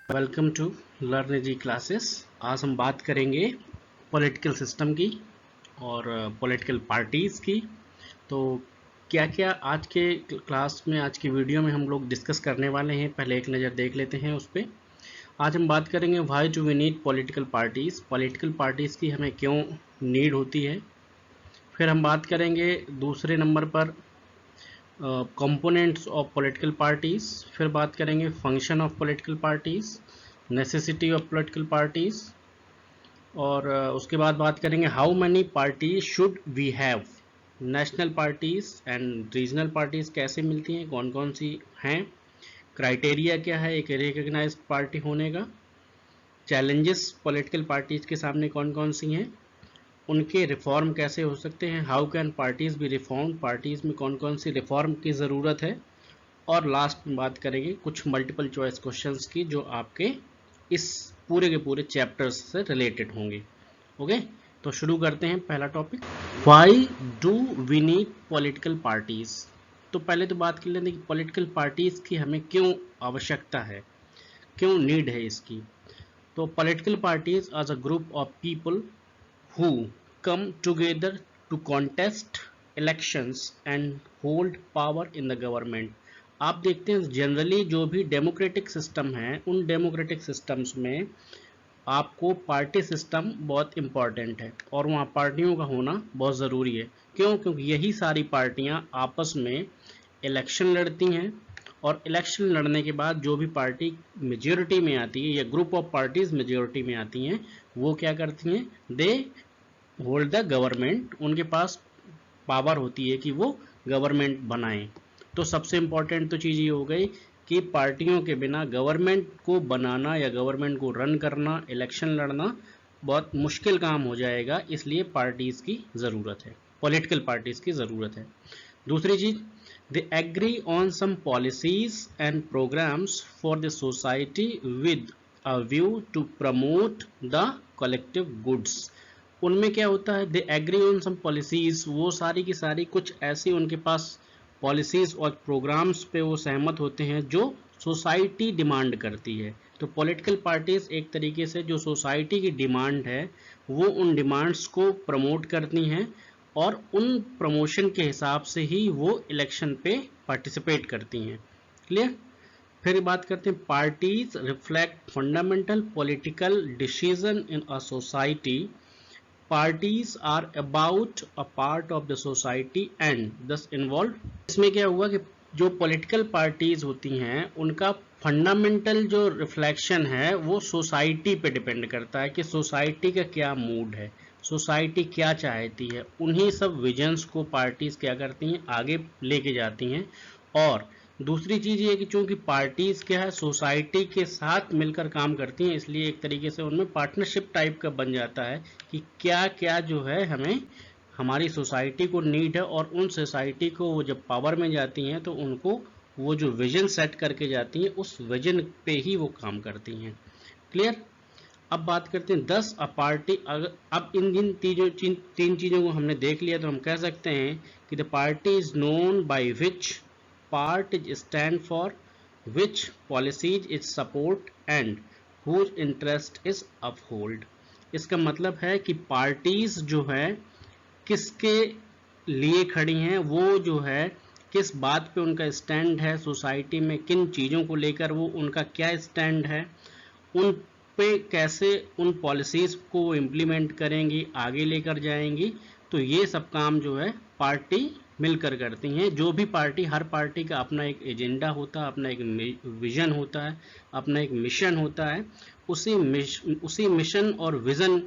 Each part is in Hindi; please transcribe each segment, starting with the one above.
Welcome to learn G classes. आज हम बात करेंगे पॉलिटिकल सिस्टम की और पॉलिटिकल पार्टीज़ की। तो क्या क्या आज के क्लास में, आज की वीडियो में हम लोग डिस्कस करने वाले हैं, पहले एक नज़र देख लेते हैं उस पर। आज हम बात करेंगे why do we need political parties, political parties की हमें क्यों नीड होती है। फिर हम बात करेंगे दूसरे नंबर पर कंपोनेंट्स ऑफ पॉलिटिकल पार्टीज़। फिर बात करेंगे function of political parties, necessity of political parties, और उसके बाद बात करेंगे how many parties should we have. National parties and regional parties कैसे मिलती हैं, कौन कौन सी हैं, क्राइटेरिया क्या है एक रिकग्नाइज पार्टी होने का, चैलेंजेस पॉलिटिकल पार्टीज़ के सामने कौन कौन सी हैं, उनके रिफॉर्म कैसे हो सकते हैं, how can parties B reform, parties में कौन कौन सी रिफॉर्म की ज़रूरत है, और लास्ट में बात करेंगे कुछ मल्टीपल चॉइस क्वेश्चंस की जो आपके इस पूरे के पूरे चैप्टर्स से रिलेटेड होंगे। ओके, तो शुरू करते हैं पहला topic, why do we need political parties. तो पहले तो बात कर लेते हैं कि पॉलिटिकल पार्टीज़ की हमें क्यों आवश्यकता है, क्यों नीड है इसकी। तो political parties as a group of people who come together to contest elections and hold power in the government। आप देखते हैं जनरली जो भी डेमोक्रेटिक सिस्टम है, उन डेमोक्रेटिक सिस्टम्स में आपको पार्टी सिस्टम बहुत इम्पॉर्टेंट है और वहाँ पार्टियों का होना बहुत ज़रूरी है। क्यों? क्योंकि यही सारी पार्टियाँ आपस में इलेक्शन लड़ती हैं और इलेक्शन लड़ने के बाद जो भी पार्टी मेजॉरिटी में आती है या ग्रुप ऑफ पार्टीज मेजॉरिटी में आती हैं, वो क्या करती हैं, दे होल्ड द गवर्नमेंट। उनके पास पावर होती है कि वो गवर्नमेंट बनाएं। तो सबसे इम्पोर्टेंट तो चीज़ ये हो गई कि पार्टियों के बिना गवर्नमेंट को बनाना या गवर्नमेंट को रन करना, इलेक्शन लड़ना बहुत मुश्किल काम हो जाएगा। इसलिए पार्टीज़ की ज़रूरत है, पॉलिटिकल पार्टीज़ की ज़रूरत है। दूसरी चीज़, they agree on some policies and programs for the society with a view to promote the collective goods। उनमें क्या होता है, they agree on some policies, वो सारी की सारी कुछ ऐसी उनके पास पॉलिसीज और प्रोग्राम्स पे वो सहमत होते हैं जो सोसाइटी डिमांड करती है। तो पॉलिटिकल पार्टीज एक तरीके से जो सोसाइटी की डिमांड है वो उन डिमांड्स को प्रमोट करती हैं और उन प्रमोशन के हिसाब से ही वो इलेक्शन पे पार्टिसिपेट करती हैं। क्लियर? फिर बात करते हैं, parties reflect fundamental political decision in a society. Parties are about a part of the society and thus involve. इसमें क्या हुआ कि जो पॉलिटिकल पार्टीज होती हैं उनका फंडामेंटल जो रिफ्लेक्शन है वो सोसाइटी पे डिपेंड करता है कि सोसाइटी का क्या मूड है, सोसाइटी क्या चाहती है। उन्हीं सब विजन्स को पार्टीज क्या करती हैं, आगे लेके जाती हैं। और दूसरी चीज़ ये कि चूंकि पार्टीज क्या है, सोसाइटी के साथ मिलकर काम करती हैं, इसलिए एक तरीके से उनमें पार्टनरशिप टाइप का बन जाता है कि क्या क्या जो है हमें हमारी सोसाइटी को नीड है, और उन सोसाइटी को वो जब पावर में जाती हैं तो उनको वो जो विजन सेट करके जाती हैं उस विजन पे ही वो काम करती हैं। क्लियर? अब बात करते हैं 10 अ पार्टी। अब इन जिन तीन चीज़ों को हमने देख लिया तो हम कह सकते हैं कि the party is known by which part is stand for, which policies is support and whose interest is uphold. इसका मतलब है कि पार्टीज जो है किसके लिए खड़ी हैं, वो जो है किस बात पे उनका स्टैंड है, सोसाइटी में किन चीज़ों को लेकर वो उनका क्या स्टैंड है, उन पे कैसे उन पॉलिसीज़ को इम्प्लीमेंट करेंगी, आगे लेकर जाएंगी। तो ये सब काम जो है पार्टी मिलकर करती हैं। जो भी पार्टी, हर पार्टी का अपना एक एजेंडा होता है, अपना एक विजन होता है, अपना एक मिशन होता है। उसी मिशन और विज़न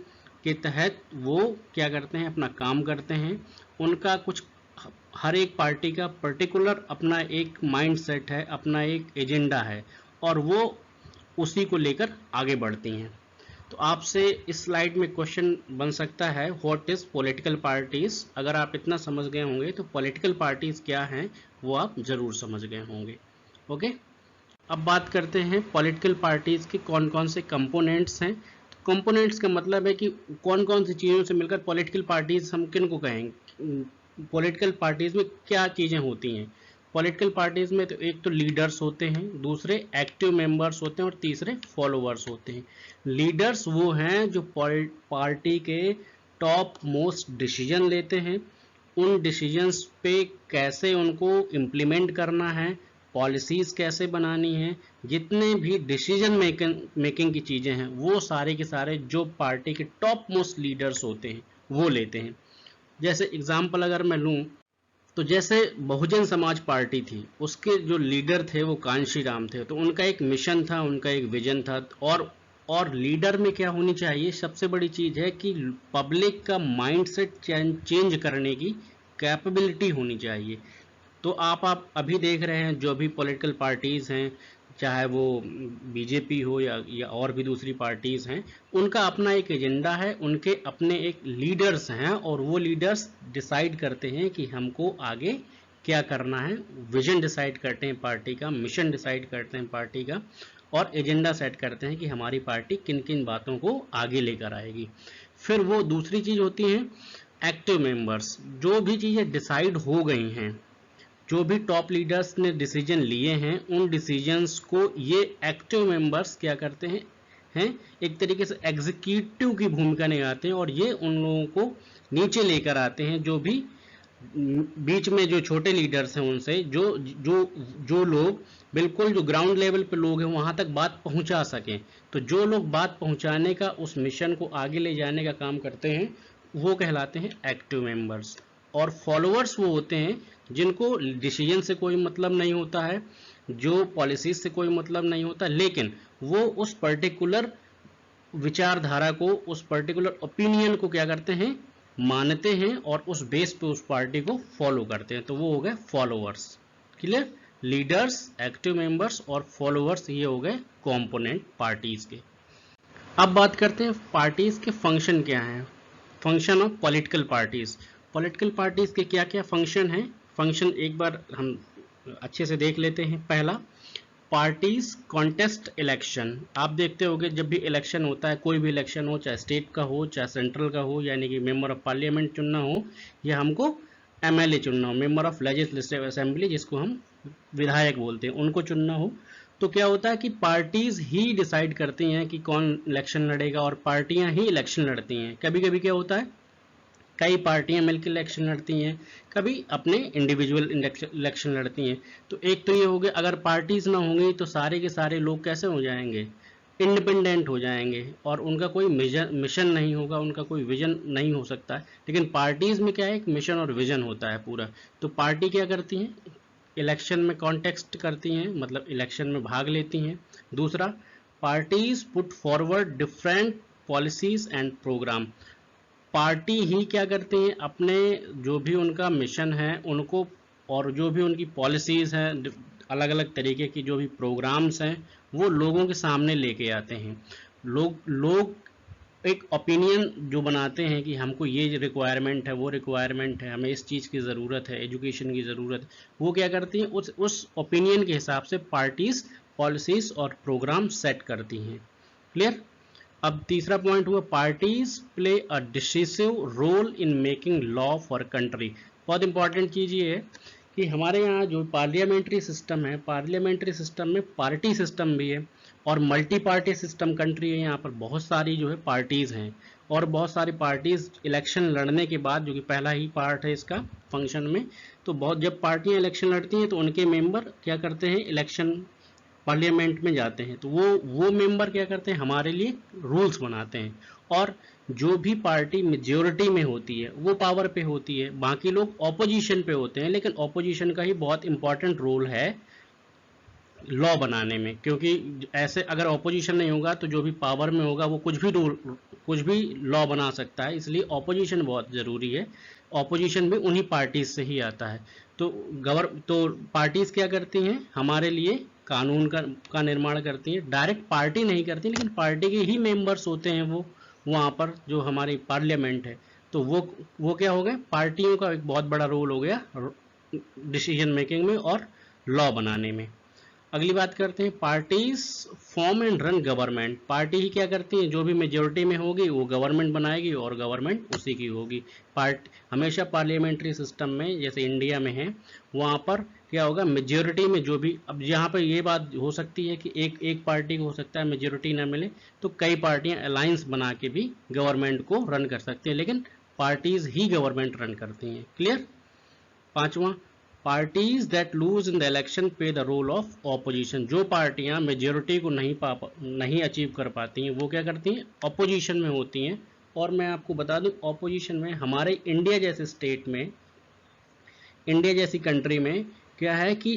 के तहत वो क्या करते हैं, अपना काम करते हैं। उनका कुछ, हर एक पार्टी का पर्टिकुलर अपना एक माइंड सेट है, अपना एक एजेंडा है और वो उसी को लेकर आगे बढ़ती हैं। तो आपसे इस स्लाइड में क्वेश्चन बन सकता है, व्हाट इज पॉलिटिकल पार्टीज। अगर आप इतना समझ गए होंगे तो पॉलिटिकल पार्टीज क्या हैं वो आप जरूर समझ गए होंगे। ओके, अब बात करते हैं पॉलिटिकल पार्टीज के कौन कौन से कंपोनेंट्स हैं। कंपोनेंट्स का मतलब है कि कौन कौन सी चीज़ों से मिलकर पॉलिटिकल पार्टीज हम किन को कहेंगे, पॉलिटिकल पार्टीज में क्या चीज़ें होती हैं। पॉलिटिकल पार्टीज में तो एक तो लीडर्स होते हैं, दूसरे एक्टिव मेंबर्स होते हैं और तीसरे फॉलोअर्स होते हैं। लीडर्स वो हैं जो पार्टी के टॉप मोस्ट डिसीजन लेते हैं, उन डिसीजंस पे कैसे उनको इम्प्लीमेंट करना है, पॉलिसीज कैसे बनानी है, जितने भी डिसीजन मेकिंग की चीज़ें हैं वो सारे के सारे जो पार्टी के टॉप मोस्ट लीडर्स होते हैं वो लेते हैं। जैसे एग्जाम्पल अगर मैं लूँ तो जैसे बहुजन समाज पार्टी थी, उसके जो लीडर थे वो कांशी राम थे, तो उनका एक मिशन था, उनका एक विजन था। और लीडर में क्या होनी चाहिए, सबसे बड़ी चीज है कि पब्लिक का माइंडसेट चेंज करने की कैपेबिलिटी होनी चाहिए। तो आप अभी देख रहे हैं जो भी पॉलिटिकल पार्टीज हैं, चाहे वो बीजेपी हो या और भी दूसरी पार्टीज हैं, उनका अपना एक एजेंडा है, उनके अपने एक लीडर्स हैं और वो लीडर्स डिसाइड करते हैं कि हमको आगे क्या करना है, विजन डिसाइड करते हैं पार्टी का, मिशन डिसाइड करते हैं पार्टी का और एजेंडा सेट करते हैं कि हमारी पार्टी किन किन बातों को आगे लेकर आएगी। फिर वो दूसरी चीज होती है एक्टिव मेंबर्स। जो भी चीजें डिसाइड हो गई हैं, जो भी टॉप लीडर्स ने डिसीजन लिए हैं, उन डिसीजंस को ये एक्टिव मेंबर्स क्या करते हैं एक तरीके से एग्जीक्यूटिव की भूमिका निभाते हैं और ये उन लोगों को नीचे लेकर आते हैं, जो भी बीच में जो छोटे लीडर्स हैं उनसे, जो जो जो लोग बिल्कुल जो ग्राउंड लेवल पे लोग हैं वहां तक बात पहुंचा सकें। तो जो लोग बात पहुंचाने का, उस मिशन को आगे ले जाने का काम करते हैं, वो कहलाते हैं एक्टिव मेंबर्स। और फॉलोअर्स वो होते हैं जिनको डिसीजन से कोई मतलब नहीं होता है, जो पॉलिसीज से कोई मतलब नहीं होता, लेकिन वो उस पर्टिकुलर विचारधारा को, उस पर्टिकुलर ओपिनियन को क्या करते हैं, मानते हैं और उस बेस पे उस पार्टी को फॉलो करते हैं। तो वो हो गए followers. Clear? Leaders, active members और फॉलोअर्स, ये हो गए कंपोनेंट पार्टीज के। अब बात करते हैं पार्टीज के फंक्शन क्या हैं। Function of political parties. Political parties के क्या क्या फंक्शन हैं, फंक्शन एक बार हम अच्छे से देख लेते हैं। पहला, पार्टीज कॉन्टेस्ट इलेक्शन। आप देखते होंगे जब भी इलेक्शन होता है, कोई भी इलेक्शन हो, चाहे स्टेट का हो चाहे सेंट्रल का हो, यानी कि मेंबर ऑफ पार्लियामेंट चुनना हो या हमको एमएलए चुनना हो, मेंबर ऑफ लेजिस्लेटिव असेंबली जिसको हम विधायक बोलते हैं, उनको चुनना हो, तो क्या होता है कि पार्टीज ही डिसाइड करती हैं कि कौन इलेक्शन लड़ेगा और पार्टियां ही इलेक्शन लड़ती हैं। कभी कभी क्या होता है, कई पार्टियां मिलकर इलेक्शन लड़ती हैं, कभी अपने इंडिविजुअल इलेक्शन लड़ती हैं। तो एक तो ये हो गया, अगर पार्टीज ना होंगी तो सारे के सारे लोग कैसे हो जाएंगे, इंडिपेंडेंट हो जाएंगे और उनका कोई मिशन नहीं होगा, उनका कोई विजन नहीं हो सकता है। लेकिन पार्टीज में क्या है, एक मिशन और विजन होता है पूरा। तो पार्टी क्या करती हैं, इलेक्शन में कॉन्टेस्ट करती हैं, मतलब इलेक्शन में भाग लेती हैं। दूसरा, parties put forward different policies and programme. Party ही क्या करते हैं, अपने जो भी उनका मिशन है उनको, और जो भी उनकी पॉलिसीज हैं, अलग अलग तरीके की जो भी प्रोग्राम्स हैं, वो लोगों के सामने लेके आते हैं। लोग एक ओपिनियन जो बनाते हैं कि हमको ये रिक्वायरमेंट है, वो रिक्वायरमेंट है, हमें इस चीज़ की ज़रूरत है, एजुकेशन की ज़रूरत है, वो क्या करती हैं, उस ओपिनियन के हिसाब से पार्टीज पॉलिसीज और प्रोग्राम सेट करती हैं। क्लियर? अब तीसरा पॉइंट हुआ, parties play a decisive role in making law for country. बहुत इंपॉर्टेंट चीज़ ये है कि हमारे यहाँ जो पार्लियामेंट्री सिस्टम है, पार्लियामेंट्री सिस्टम में पार्टी सिस्टम भी है और मल्टी पार्टी सिस्टम कंट्री है। यहाँ पर बहुत सारी जो है पार्टीज हैं और बहुत सारी पार्टीज इलेक्शन लड़ने के बाद, जो कि पहला ही पार्ट है इसका फंक्शन में, तो बहुत जब पार्टियां इलेक्शन लड़ती हैं तो उनके मेंबर क्या करते हैं, इलेक्शन पार्लियामेंट में जाते हैं, तो वो मेंबर क्या करते हैं, हमारे लिए रूल्स बनाते हैं। और जो भी पार्टी मेजोरिटी में होती है वो पावर पे होती है, बाकी लोग ऑपोजिशन पे होते हैं, लेकिन ऑपोजिशन का ही बहुत इंपॉर्टेंट रोल है लॉ बनाने में, क्योंकि ऐसे अगर ऑपोजिशन नहीं होगा तो जो भी पावर में होगा वो कुछ भी लॉ बना सकता है, इसलिए ऑपोजिशन बहुत ज़रूरी है। ऑपोजिशन भी उन्हीं पार्टीज से ही आता है। तो पार्टीज क्या करती हैं, हमारे लिए कानून का निर्माण करती हैं। डायरेक्ट पार्टी नहीं करती, लेकिन पार्टी के ही मेंबर्स होते हैं वो वहाँ पर, जो हमारी पार्लियामेंट है। तो वो क्या हो गए, पार्टियों का एक बहुत बड़ा रोल हो गया डिसीजन मेकिंग में और लॉ बनाने में। अगली बात करते हैं parties form and run government. Party ही क्या करती है, जो भी मेजोरिटी में होगी वो गवर्नमेंट बनाएगी और गवर्नमेंट उसी की होगी। हमेशा पार्लियामेंट्री सिस्टम में जैसे इंडिया में है, वहाँ पर क्या होगा, मेजोरिटी में जो भी, अब यहाँ पर ये बात हो सकती है कि एक पार्टी को हो सकता है मेजोरिटी ना मिले, तो कई पार्टियां अलायंस बना के भी गवर्नमेंट को रन कर सकती है, लेकिन पार्टीज ही गवर्नमेंट रन करती हैं। क्लियर। पांचवा, parties that lose in the election play the role of opposition. जो पार्टियां मेजोरिटी को नहीं अचीव कर पाती हैं वो क्या करती हैं, ऑपोजिशन में होती हैं। और मैं आपको बता दूं, ऑपोजिशन में हमारे इंडिया जैसे स्टेट में, इंडिया जैसी कंट्री में क्या है कि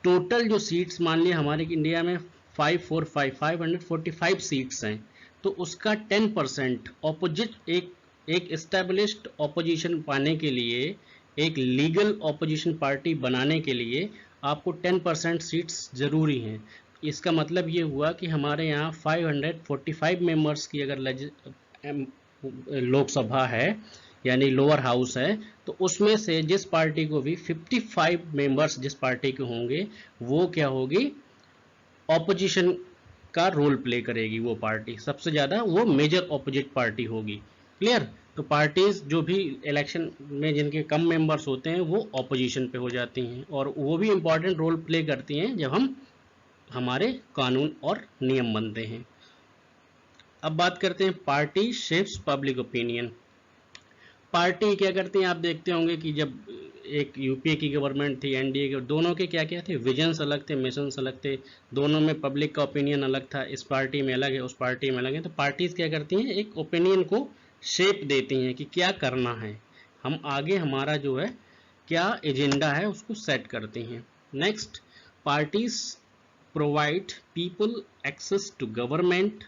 टोटल जो सीट्स, मान लिया हमारे इंडिया में 545 सीट्स हैं, तो उसका 10% ऑपोजिट, एक एस्टेब्लिश्ड ऑपोजिशन पाने के लिए, एक लीगल ऑपोजिशन पार्टी बनाने के लिए आपको 10% सीट्स जरूरी हैं। इसका मतलब ये हुआ कि हमारे यहाँ 545 मेंबर्स की अगर लोकसभा है यानी लोअर हाउस है, तो उसमें से जिस पार्टी को भी 55 मेंबर्स जिस पार्टी के होंगे, वो क्या होगी, ऑपोजिशन का रोल प्ले करेगी। वो पार्टी सबसे ज़्यादा वो मेजर ऑपोजिट पार्टी होगी। क्लियर। तो पार्टीज जो भी इलेक्शन में जिनके कम मेंबर्स होते हैं वो ऑपोजिशन पे हो जाती हैं, और वो भी इम्पॉर्टेंट रोल प्ले करती हैं जब हमारे कानून और नियम बनते हैं। अब बात करते हैं party shapes public opinion. Party क्या करती हैं, आप देखते होंगे कि जब एक यूपीए की गवर्नमेंट थी, एनडीए के, दोनों के क्या क्या थे, विजन्स अलग थे, मिशंस अलग थे, दोनों में पब्लिक का ओपिनियन अलग था, इस पार्टी में अलग है, उस पार्टी में अलग है। तो पार्टीज क्या करती हैं, एक ओपिनियन को शेप देती हैं कि क्या करना है, हम आगे हमारा जो है क्या एजेंडा है उसको सेट करती हैं। Next, parties provide people access to government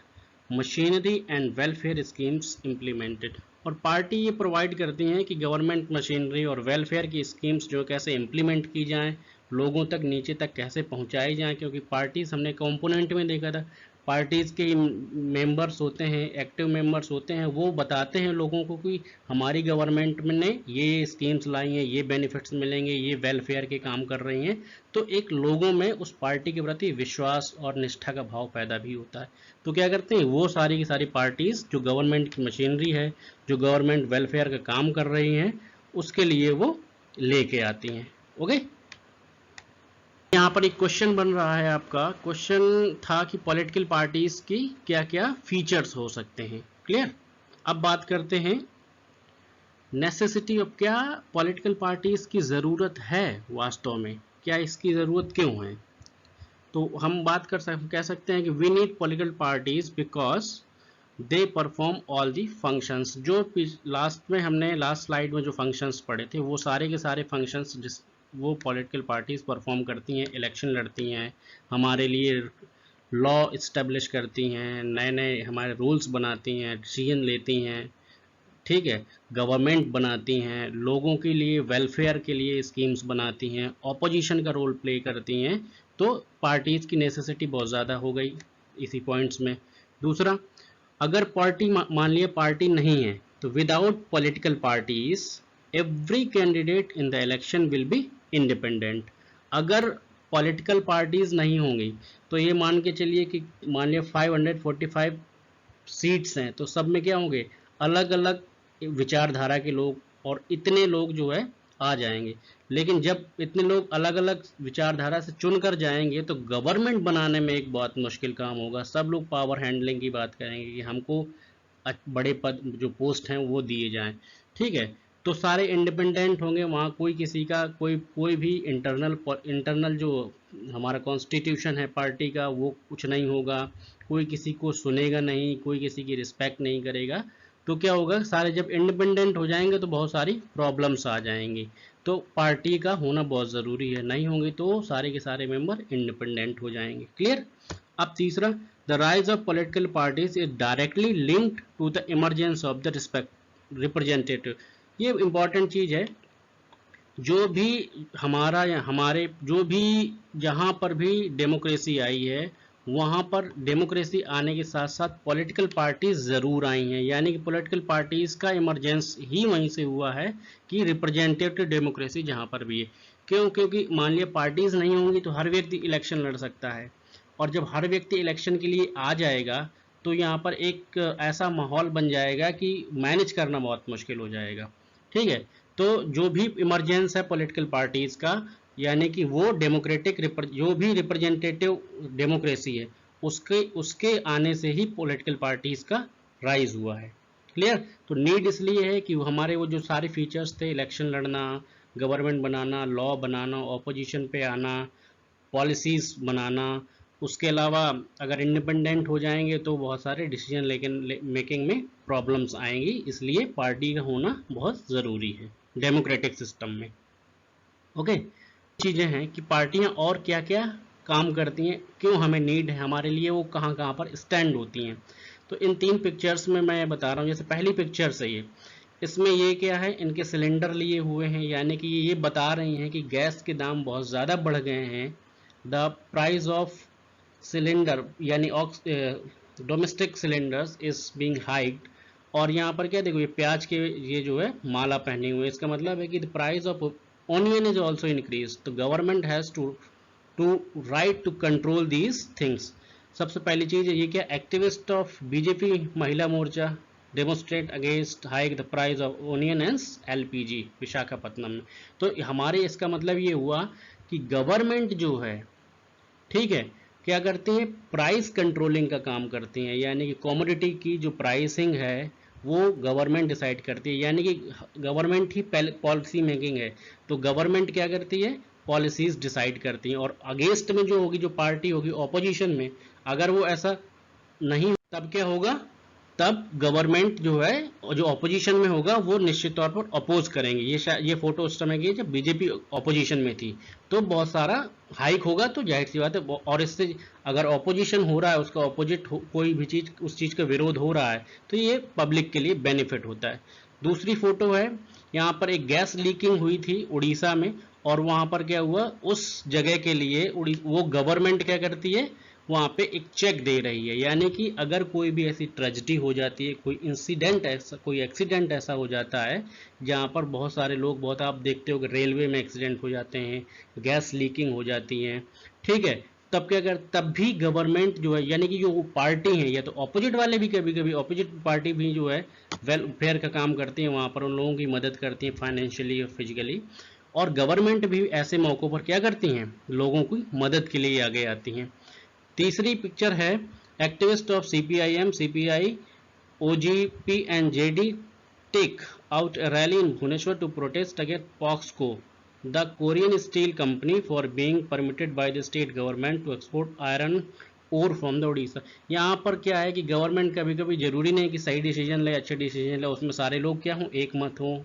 machinery and welfare schemes implemented. और पार्टी ये प्रोवाइड करती हैं कि गवर्नमेंट मशीनरी और वेलफेयर की स्कीम्स जो कैसे इम्प्लीमेंट की जाएं, लोगों तक नीचे तक कैसे पहुंचाई जाएं, क्योंकि पार्टीज हमने कंपोनेंट में देखा था, पार्टीज के मेंबर्स होते हैं, एक्टिव मेंबर्स होते हैं, वो बताते हैं लोगों को कि हमारी गवर्नमेंट ने ये स्कीम्स लाई हैं, ये बेनिफिट्स मिलेंगे, ये वेलफेयर के काम कर रही हैं। तो एक लोगों में उस पार्टी के प्रति विश्वास और निष्ठा का भाव पैदा भी होता है। तो क्या करते हैं, वो सारी की सारी पार्टीज जो गवर्नमेंट की मशीनरी है, जो गवर्नमेंट वेलफेयर का काम कर रही हैं, उसके लिए वो लेके आती हैं। ओके। यहाँ पर एक क्वेश्चन बन रहा है, आपका क्वेश्चन था कि पॉलिटिकल पार्टीज की क्या क्या फीचर्स हो सकते हैं। क्लियर। अब बात करते हैं नेसेसिटी ऑफ, क्या पॉलिटिकल पार्टीज की ज़रूरत है वास्तव में, क्या इसकी ज़रूरत क्यों है। तो हम बात कह सकते हैं कि we need political parties because they perform all the functions. जो लास्ट में हमने लास्ट स्लाइड में जो फंक्शंस पढ़े थे, वो सारे के सारे फंक्शंस वो पॉलिटिकल पार्टीज परफॉर्म करती हैं, इलेक्शन लड़ती हैं, हमारे लिए लॉ इस्टेब्लिश करती हैं, नए नए हमारे रूल्स बनाती हैं, डिसीजन लेती हैं, ठीक है, गवर्नमेंट बनाती हैं, लोगों के लिए वेलफेयर के लिए स्कीम्स बनाती हैं, ऑपोजिशन का रोल प्ले करती हैं। तो पार्टीज की नेसेसिटी बहुत ज़्यादा हो गई इसी पॉइंट्स में। दूसरा, अगर पार्टी मान लिया पार्टी नहीं है, तो without political parties every candidate in the election will be independent. अगर पॉलिटिकल पार्टीज नहीं होंगी तो ये मान के चलिए कि मान लिया 545 सीट्स हैं, तो सब में क्या होंगे, अलग अलग विचारधारा के लोग, और इतने लोग जो है आ जाएंगे। लेकिन जब इतने लोग अलग अलग विचारधारा से चुन कर जाएंगे तो गवर्नमेंट बनाने में एक बहुत मुश्किल काम होगा। सब लोग पावर हैंडलिंग की बात करेंगे कि हमको बड़े पद जो पोस्ट हैं वो दिए जाएं, ठीक है। तो सारे इंडिपेंडेंट होंगे, वहाँ कोई किसी का कोई भी इंटरनल जो हमारा कॉन्स्टिट्यूशन है पार्टी का वो कुछ नहीं होगा, कोई किसी को सुनेगा नहीं, कोई किसी की रिस्पेक्ट नहीं करेगा। तो क्या होगा, सारे जब इंडिपेंडेंट हो जाएंगे तो बहुत सारी प्रॉब्लम्स आ जाएंगी। तो पार्टी का होना बहुत ज़रूरी है, नहीं होंगे तो सारे के सारे मेंबर इंडिपेंडेंट हो जाएंगे। क्लियर। अब तीसरा, the rise of political parties is directly linked to the emergence of the representative. ये इंपॉर्टेंट चीज़ है, जो भी हमारे जो भी जहाँ पर भी डेमोक्रेसी आई है, वहाँ पर डेमोक्रेसी आने के साथ साथ पॉलिटिकल पार्टीज ज़रूर आई हैं। यानी कि पॉलिटिकल पार्टीज़ का इमरजेंस ही वहीं से हुआ है कि रिप्रेजेंटेटिव डेमोक्रेसी जहाँ पर भी है। क्यों? क्योंकि मान लिया पार्टीज नहीं होंगी तो हर व्यक्ति इलेक्शन लड़ सकता है, और जब हर व्यक्ति इलेक्शन के लिए आ जाएगा तो यहाँ पर एक ऐसा माहौल बन जाएगा कि मैनेज करना बहुत मुश्किल हो जाएगा। ठीक है, तो जो भी इमरजेंस है पॉलिटिकल पार्टीज का, यानी कि वो डेमोक्रेटिक जो भी रिप्रेजेंटेटिव डेमोक्रेसी है उसके उसके आने से ही पॉलिटिकल पार्टीज का राइज हुआ है। क्लियर? तो नीड इसलिए है कि हमारे वो जो सारे फीचर्स थे, इलेक्शन लड़ना, गवर्नमेंट बनाना, लॉ बनाना, ऑपोजिशन पे आना, पॉलिसीज बनाना, उसके अलावा अगर इंडिपेंडेंट हो जाएंगे तो बहुत सारे डिसीजन मेकिंग में प्रॉब्लम्स आएंगी, इसलिए पार्टी का होना बहुत ज़रूरी है डेमोक्रेटिक सिस्टम में। ओके, चीज़ें हैं कि पार्टियां और क्या क्या काम करती हैं, क्यों हमें नीड है हमारे लिए, वो कहाँ कहाँ पर स्टैंड होती हैं। तो इन 3 पिक्चर्स में मैं बता रहा हूँ। जैसे पहली पिक्चर से ये, इसमें ये क्या है, इनके सिलेंडर लिए हुए हैं, यानी कि ये बता रही हैं कि गैस के दाम बहुत ज़्यादा बढ़ गए हैं। द प्राइस ऑफ सिलेंडर यानी domestic cylinders is being hiked. और यहाँ पर क्या देखो, ये प्याज के ये जो है माला पहने हुए, इसका मतलब है कि the price of onion is also increase. तो government has to right to control these things. सबसे पहली चीज है ये क्या, activist of BJP Mahila Morcha demonstrate against hike the price of onion and LPG Visakhapatnam में। तो हमारे इसका मतलब ये हुआ कि गवर्नमेंट जो है, ठीक है, क्या करती है, प्राइस कंट्रोलिंग का काम करती हैं, यानी कि कमोडिटी की जो प्राइसिंग है वो गवर्नमेंट डिसाइड करती है, यानी कि गवर्नमेंट ही पॉलिसी मेकिंग है। तो गवर्नमेंट क्या करती है, पॉलिसीज डिसाइड करती हैं, और अगेंस्ट में जो होगी, जो पार्टी होगी ऑपोजिशन में, अगर वो ऐसा नहीं, तब क्या होगा, तब गवर्नमेंट जो है जो ऑपोजिशन में होगा वो निश्चित तौर पर अपोज करेंगे। ये फोटो उस समय की जब बीजेपी ऑपोजिशन में थी, तो बहुत सारा हाइक होगा, तो जाहिर सी बात है। और इससे अगर ऑपोजिशन हो रहा है, उसका ऑपोजिट कोई भी चीज, उस चीज का विरोध हो रहा है, तो ये पब्लिक के लिए बेनिफिट होता है। दूसरी फोटो है, यहाँ पर एक गैस लीकिंग हुई थी उड़ीसा में, और वहां पर क्या हुआ, उस जगह के लिए वो गवर्नमेंट क्या करती है, वहाँ पे एक चेक दे रही है, यानी कि अगर कोई भी ऐसी ट्रेजेडी हो जाती है, कोई इंसिडेंट ऐसा, कोई एक्सीडेंट ऐसा हो जाता है जहाँ पर बहुत सारे लोग, बहुत आप देखते हो कि रेलवे में एक्सीडेंट हो जाते हैं, गैस लीकिंग हो जाती है, ठीक है, तब क्या कर, तब भी गवर्नमेंट जो है, यानी कि जो पार्टी है, या तो ऑपोजिट वाले भी, कभी कभी ऑपोजिट पार्टी भी जो है वेलफेयर का काम करती है, वहाँ पर उन लोगों की मदद करती है फाइनेंशियली और फिजिकली, और गवर्नमेंट भी ऐसे मौक़ों पर क्या करती हैं, लोगों की मदद के लिए आगे आती हैं। तीसरी पिक्चर है, activist of CPIM, CPI, OGP and JD take out a rally in Bhubaneswar to protest against POXCO, the Korean steel company, for being permitted by the state government to export iron ore from the Odisha। यहाँ पर क्या है कि गवर्नमेंट कभी कभी जरूरी नहीं कि सही डिसीजन ले, अच्छे डिसीजन ले, उसमें सारे लोग क्या हों, एक मत हो,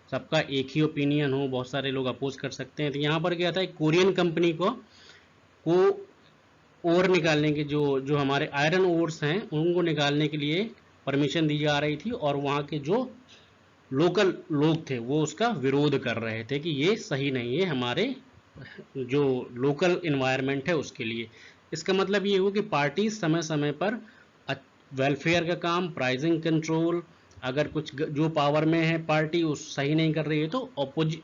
सबका एक ही ओपिनियन हो, बहुत सारे लोग अपोज कर सकते हैं। तो यहाँ पर क्या था, एक कोरियन कंपनी को ओर निकालने के, जो जो हमारे आयरन ओर्स हैं उनको निकालने के लिए परमिशन दी जा रही थी, और वहाँ के जो लोकल लोग थे वो उसका विरोध कर रहे थे कि ये सही नहीं है हमारे जो लोकल इन्वायरमेंट है उसके लिए। इसका मतलब ये हुआ कि पार्टी समय समय पर वेलफेयर का काम, प्राइसिंग कंट्रोल, अगर कुछ जो पावर में है पार्टी उस सही नहीं कर रही है तो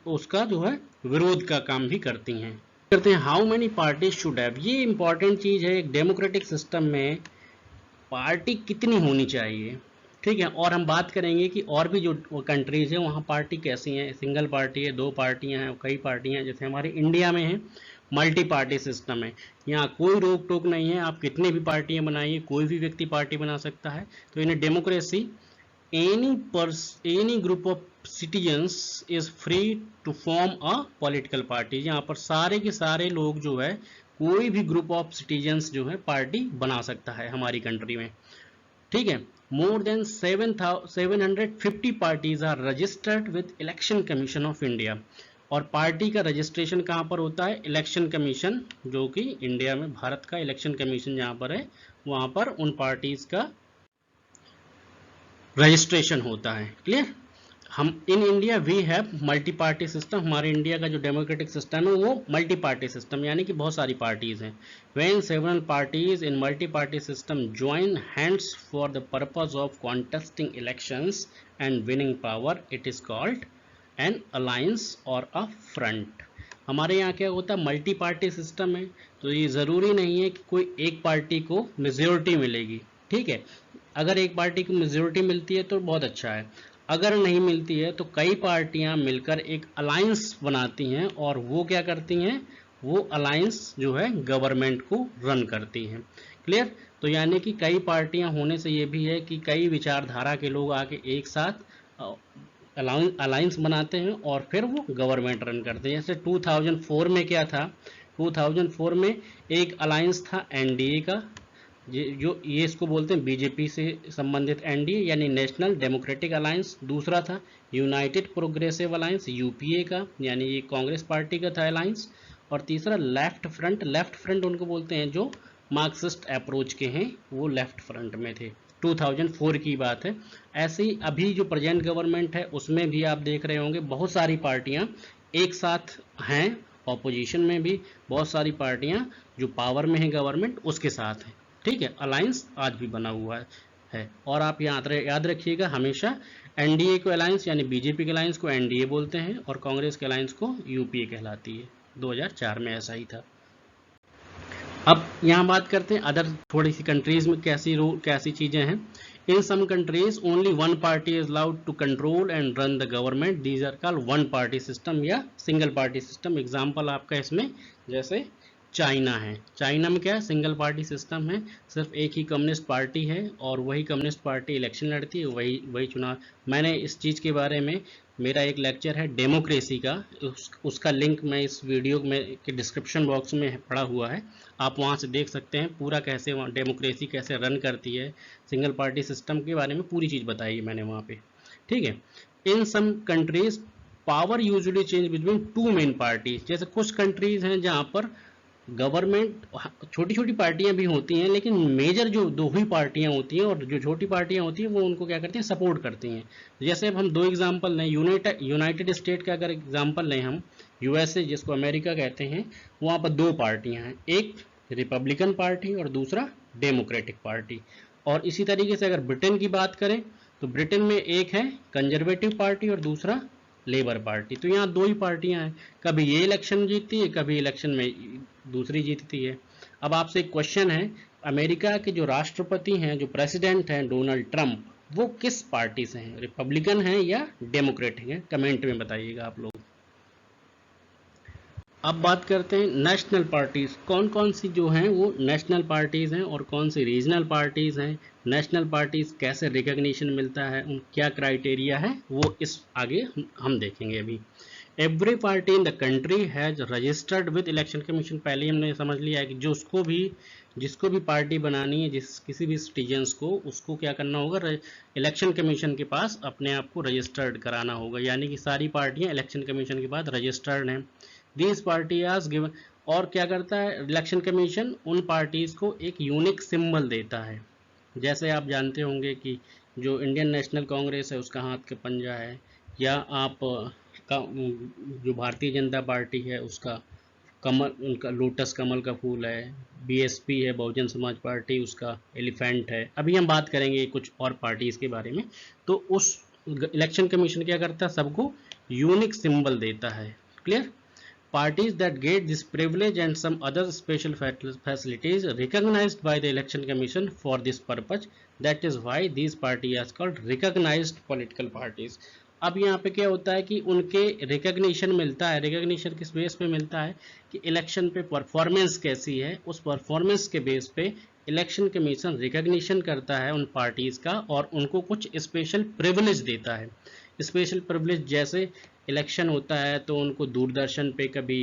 उसका जो है विरोध का काम भी करती हैं। करते हैं how many party should have. ये इंपॉर्टेंट चीज है, एक डेमोक्रेटिक सिस्टम में पार्टी कितनी होनी चाहिए, ठीक है। और हम बात करेंगे कि और भी जो कंट्रीज है वहाँ पार्टी कैसी हैं, सिंगल पार्टी है, 2 पार्टियां हैं, कई पार्टियां, जैसे हमारे इंडिया में है मल्टी पार्टी सिस्टम है। यहाँ कोई रोक टोक नहीं है, आप कितनी भी पार्टियां बनाइए, कोई भी व्यक्ति पार्टी बना सकता है। तो in democracy any group of citizens is free to form a political party। यहाँ पर सारे के सारे लोग जो है, कोई भी ग्रुप ऑफ सिटीजन्स जो है पार्टी बना सकता है हमारी कंट्री में, ठीक है। More than 750 parties are registered with election commission of India. और पार्टी का रजिस्ट्रेशन कहाँ पर होता है, इलेक्शन कमीशन, जो कि इंडिया में भारत का इलेक्शन कमीशन जहाँ पर है, वहाँ पर उन पार्टीज का रजिस्ट्रेशन होता है। क्लियर? हम in India we have multi party system. हमारे इंडिया का जो डेमोक्रेटिक सिस्टम है वो मल्टी पार्टी सिस्टम, यानी कि बहुत सारी पार्टीज हैं। When several parties in multi party system join hands for the purpose of contesting elections and winning power, it is called an alliance और अ फ्रंट। हमारे यहाँ क्या होता है, मल्टी पार्टी सिस्टम है, तो ये ज़रूरी नहीं है कि कोई एक पार्टी को मेजोरिटी मिलेगी, ठीक है। अगर एक पार्टी को मेजोरिटी मिलती है तो बहुत अच्छा है, अगर नहीं मिलती है तो कई पार्टियां मिलकर एक अलायंस बनाती हैं और वो क्या करती हैं, वो अलायंस जो है गवर्नमेंट को रन करती हैं। क्लियर। तो यानी कि कई पार्टियां होने से ये भी है कि कई विचारधारा के लोग आके एक साथ अलायंस बनाते हैं और फिर वो गवर्नमेंट रन करते हैं। जैसे 2004 में क्या था, 2004 में एक अलायंस था एनडीए का, ये इसको बोलते हैं बीजेपी से संबंधित एनडीए यानी नेशनल डेमोक्रेटिक अलायंस। दूसरा था यूनाइटेड प्रोग्रेसिव अलायंस यूपीए का, यानी ये कांग्रेस पार्टी का था अलायंस। और तीसरा लेफ्ट फ्रंट उनको बोलते हैं जो मार्क्सिस्ट अप्रोच के हैं, वो लेफ्ट फ्रंट में थे। 2004 की बात है। ऐसे ही अभी जो प्रेजेंट गवर्नमेंट है उसमें भी आप देख रहे होंगे बहुत सारी पार्टियां एक साथ हैं, ऑपोजिशन में भी बहुत सारी पार्टियां जो पावर में है गवर्नमेंट उसके साथ हैं, ठीक है। अलायंस आज भी बना हुआ है। और आप याद रखिएगा हमेशा एनडीए को अलायंस यानी बीजेपी के अलायंस को एनडीए बोलते हैं और कांग्रेस के अलायंस को यूपीए कहलाती है। 2004 में ऐसा ही था। अब यहाँ बात करते हैं अदर थोड़ी सी कंट्रीज में कैसी चीजें हैं। In some countries only one party is allowed to control and run the government, these are called one party system या सिंगल पार्टी सिस्टम। एग्जांपल आपका इसमें जैसे चाइना है, चाइना में क्या है, सिंगल पार्टी सिस्टम है, सिर्फ एक ही कम्युनिस्ट पार्टी है और वही कम्युनिस्ट पार्टी इलेक्शन लड़ती है, वही चुनाव। मैंने इस चीज़ के बारे में मेरा एक लेक्चर है डेमोक्रेसी का, उसका लिंक मैं इस वीडियो में के डिस्क्रिप्शन बॉक्स में पड़ा हुआ है, आप वहाँ से देख सकते हैं पूरा कैसे डेमोक्रेसी कैसे रन करती है, सिंगल पार्टी सिस्टम के बारे में पूरी चीज़ बताई है मैंने वहाँ पे, ठीक है। In some countries power usually change between two main parties, जैसे कुछ कंट्रीज हैं जहाँ पर गवर्नमेंट, छोटी छोटी पार्टियां भी होती हैं लेकिन मेजर जो दो ही पार्टियां होती हैं और जो छोटी पार्टियां होती हैं वो उनको क्या करती हैं, सपोर्ट करती हैं। जैसे अब हम दो एग्जांपल लें, यूनाइटेड स्टेट का अगर एग्जांपल लें हम, यूएसए जिसको अमेरिका कहते हैं, वहाँ पर दो पार्टियां हैं, एक रिपब्लिकन पार्टी और दूसरा डेमोक्रेटिक पार्टी। और इसी तरीके से अगर ब्रिटेन की बात करें तो ब्रिटेन में एक है कंजर्वेटिव पार्टी और दूसरा लेबर पार्टी। तो यहाँ दो ही पार्टियां हैं, कभी ये इलेक्शन जीतती है कभी इलेक्शन में दूसरी जीतती है। अब आपसे एक क्वेश्चन है, अमेरिका के जो राष्ट्रपति हैं, जो प्रेसिडेंट हैं डोनाल्ड ट्रंप, वो किस पार्टी से हैं, रिपब्लिकन हैं या डेमोक्रेटिक हैं, कमेंट में बताइएगा आप लोग। अब बात करते हैं नेशनल पार्टीज, कौन कौन सी जो हैं वो नेशनल पार्टीज हैं और कौन सी रीजनल पार्टीज हैं। नेशनल पार्टीज कैसे रिकॉग्निशन मिलता है, उन क्या क्राइटेरिया है, वो इस आगे हम देखेंगे अभी। Every party in the country has registered with election commission, पहले हमने समझ लिया है कि जिसको भी पार्टी बनानी है, किसी भी सिटीजन्स को, उसको क्या करना होगा, इलेक्शन कमीशन के पास अपने आप को रजिस्टर्ड कराना होगा, यानी कि सारी पार्टियां इलेक्शन कमीशन के बाद रजिस्टर्ड हैं। दीज पार्टीज गिवन, और क्या करता है इलेक्शन कमीशन, उन पार्टीज को एक यूनिक सिंबल देता है। जैसे आप जानते होंगे कि जो इंडियन नेशनल कांग्रेस है उसका हाथ का पंजा है, या आप जो भारतीय जनता पार्टी है उसका कमल, उनका लोटस कमल का फूल है, बीएसपी है बहुजन समाज पार्टी, उसका एलिफेंट है। अभी हम बात करेंगे कुछ और पार्टीज के बारे में। तो उस इलेक्शन कमीशन क्या करता है, सबको यूनिक सिंबल देता है। Clear. Parties that get this privilege and some other special facilities recognized by the Election Commission for this purpose. That is why these parties are called recognized political parties. अब यहाँ पे क्या होता है कि उनके रिकग्निशन मिलता है, रिकग्निशन किस बेस पे मिलता है कि इलेक्शन पे परफॉर्मेंस कैसी है, उस परफॉर्मेंस के बेस पे इलेक्शन कमीशन रिकग्निशन करता है उन पार्टीज का और उनको कुछ स्पेशल प्रिविलेज देता है। स्पेशल प्रिविलेज जैसे इलेक्शन होता है तो उनको दूरदर्शन पे कभी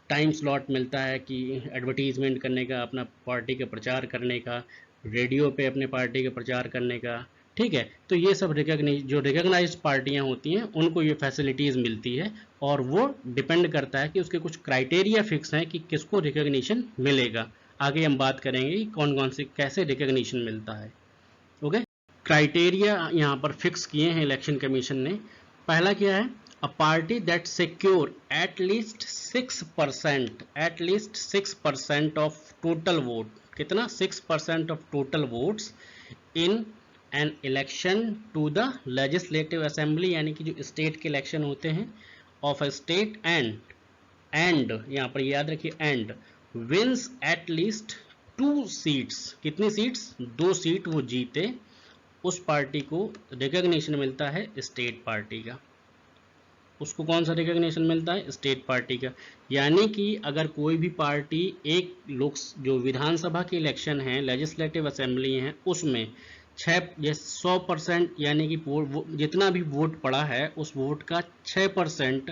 टाइम स्लॉट मिलता है कि एडवर्टीजमेंट करने का, अपना पार्टी का प्रचार करने का, रेडियो पे अपने पार्टी का प्रचार करने का, ठीक है। तो ये सब जो रिकग्नाइज्ड पार्टियां होती हैं उनको ये फैसिलिटीज़ मिलती है और वो डिपेंड करता है कि उसके कुछ क्राइटेरिया फिक्स हैं कि किसको रिकग्निशन मिलेगा। आगे हम बात करेंगे कि कौन कौन से कैसे रिकग्निशन मिलता है। ओके, क्राइटेरिया यहाँ पर फिक्स किए हैं इलेक्शन कमीशन ने। पहला क्या है, a party that secure at least 6% of total vote, कितना 6% of total votes in an election to the legislative assembly, यानी कि जो स्टेट के इलेक्शन होते हैं of a state and and, यहाँ पर याद रखिए and, wins at least 2 seats, कितनी सीट्स, 2 सीट वो जीते, उस पार्टी को रिकॉग्निशन मिलता है स्टेट पार्टी का। उसको कौन सा रिकॉग्निशन मिलता है, स्टेट पार्टी का। यानी कि अगर कोई भी पार्टी एक लोक जो विधानसभा के इलेक्शन है, लेजिस्लेटिव असेंबली हैं, उसमें 100% यानी कि जितना भी वोट पड़ा है उस वोट का 6%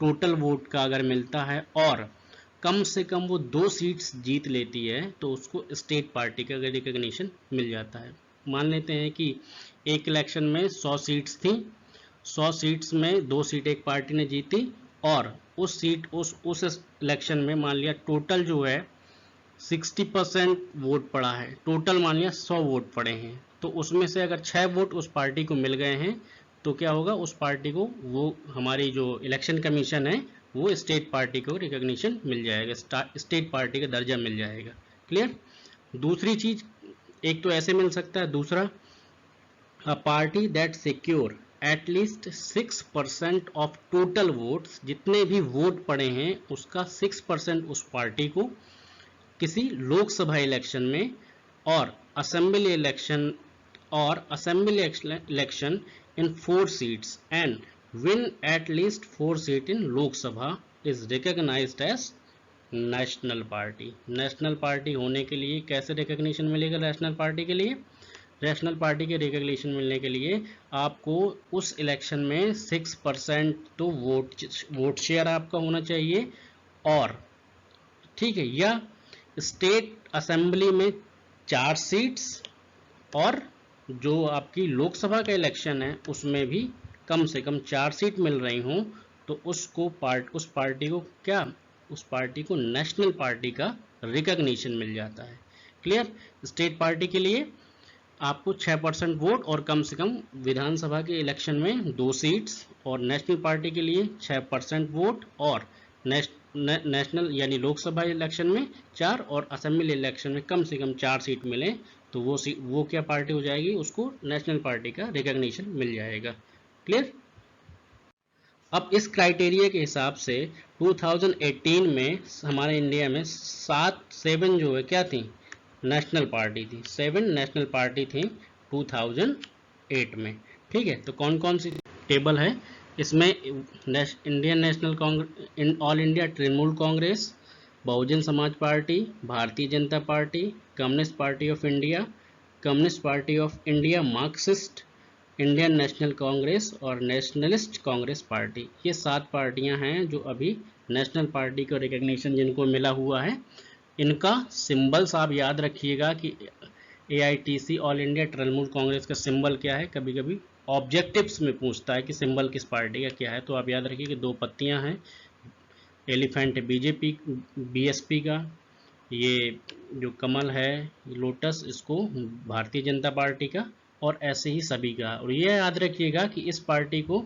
टोटल वोट का अगर मिलता है और कम से कम वो 2 सीट्स जीत लेती है तो उसको स्टेट पार्टी का रिकॉग्निशन मिल जाता है। मान लेते हैं कि एक इलेक्शन में 100 सीट्स थी, 100 सीट्स में 2 सीट एक पार्टी ने जीती और उस इलेक्शन में मान लिया टोटल जो है 60% वोट पड़ा है, टोटल मान लिया 100 वोट पड़े हैं, तो उसमें से अगर 6 वोट उस पार्टी को मिल गए हैं तो क्या होगा, उस पार्टी को वो हमारी जो इलेक्शन कमीशन है वो स्टेट पार्टी को रिकॉग्निशन मिल जाएगा, स्टेट पार्टी का दर्जा मिल जाएगा। क्लियर। दूसरी चीज, एक तो ऐसे मिल सकता है, दूसरा a party that secure at least 6% of total votes, जितने भी वोट पड़े हैं उसका 6% उस पार्टी को किसी लोकसभा इलेक्शन में और assembly election in 4 seats and win at least 4 seat in Lok Sabha is recognized as national party. National party होने के लिए कैसे रिकॉग्निशन मिलेगा नेशनल पार्टी के लिए, नेशनल पार्टी के रिकॉग्निशन मिलने के लिए आपको उस इलेक्शन में 6% तो वोट शेयर आपका होना चाहिए, और ठीक है, या स्टेट असेंबली में 4 सीट्स और जो आपकी लोकसभा का इलेक्शन है उसमें भी कम से कम 4 सीट मिल रही हों तो उस पार्टी को क्या, उस पार्टी को नेशनल पार्टी का रिकॉग्निशन मिल जाता है। क्लियर। स्टेट पार्टी के लिए आपको 6% वोट और कम से कम विधानसभा के इलेक्शन में 2 सीट्स, और नेशनल पार्टी के लिए 6% वोट और नेशनल यानी लोकसभा इलेक्शन में 4 और असेंबली इलेक्शन में कम से कम 4 सीट मिले तो वो क्या पार्टी हो जाएगी, उसको नेशनल पार्टी का रिकॉग्निशन मिल जाएगा। क्लियर। अब इस क्राइटेरिया के हिसाब से 2018 में हमारे इंडिया में 7 जो है क्या थी, नेशनल पार्टी थी, 7 नेशनल पार्टी थी 2008 में। ठीक है, तो कौन कौन सी टेबल है इसमें, Indian National Congress, All India Trinamool Congress, Bahujan Samaj Party, Bharatiya Janata Party, Communist Party of India, Communist Party of India, Marxist, Indian National Congress और नेशनलिस्ट कांग्रेस पार्टी। ये 7 पार्टियां हैं जो अभी नेशनल पार्टी का रिकॉग्निशन जिनको मिला हुआ है। इनका सिंबल्स आप याद रखिएगा कि AITC all India Trinamool Congress का सिंबल क्या है, कभी कभी ऑब्जेक्टिव्स में पूछता है कि सिंबल किस पार्टी का क्या है, तो आप याद रखिए कि 2 पत्तियां हैं, एलिफेंट है BSP का, ये जो कमल है लोटस इसको भारतीय जनता पार्टी का, और ऐसे ही सभी का। और ये याद रखिएगा कि इस पार्टी को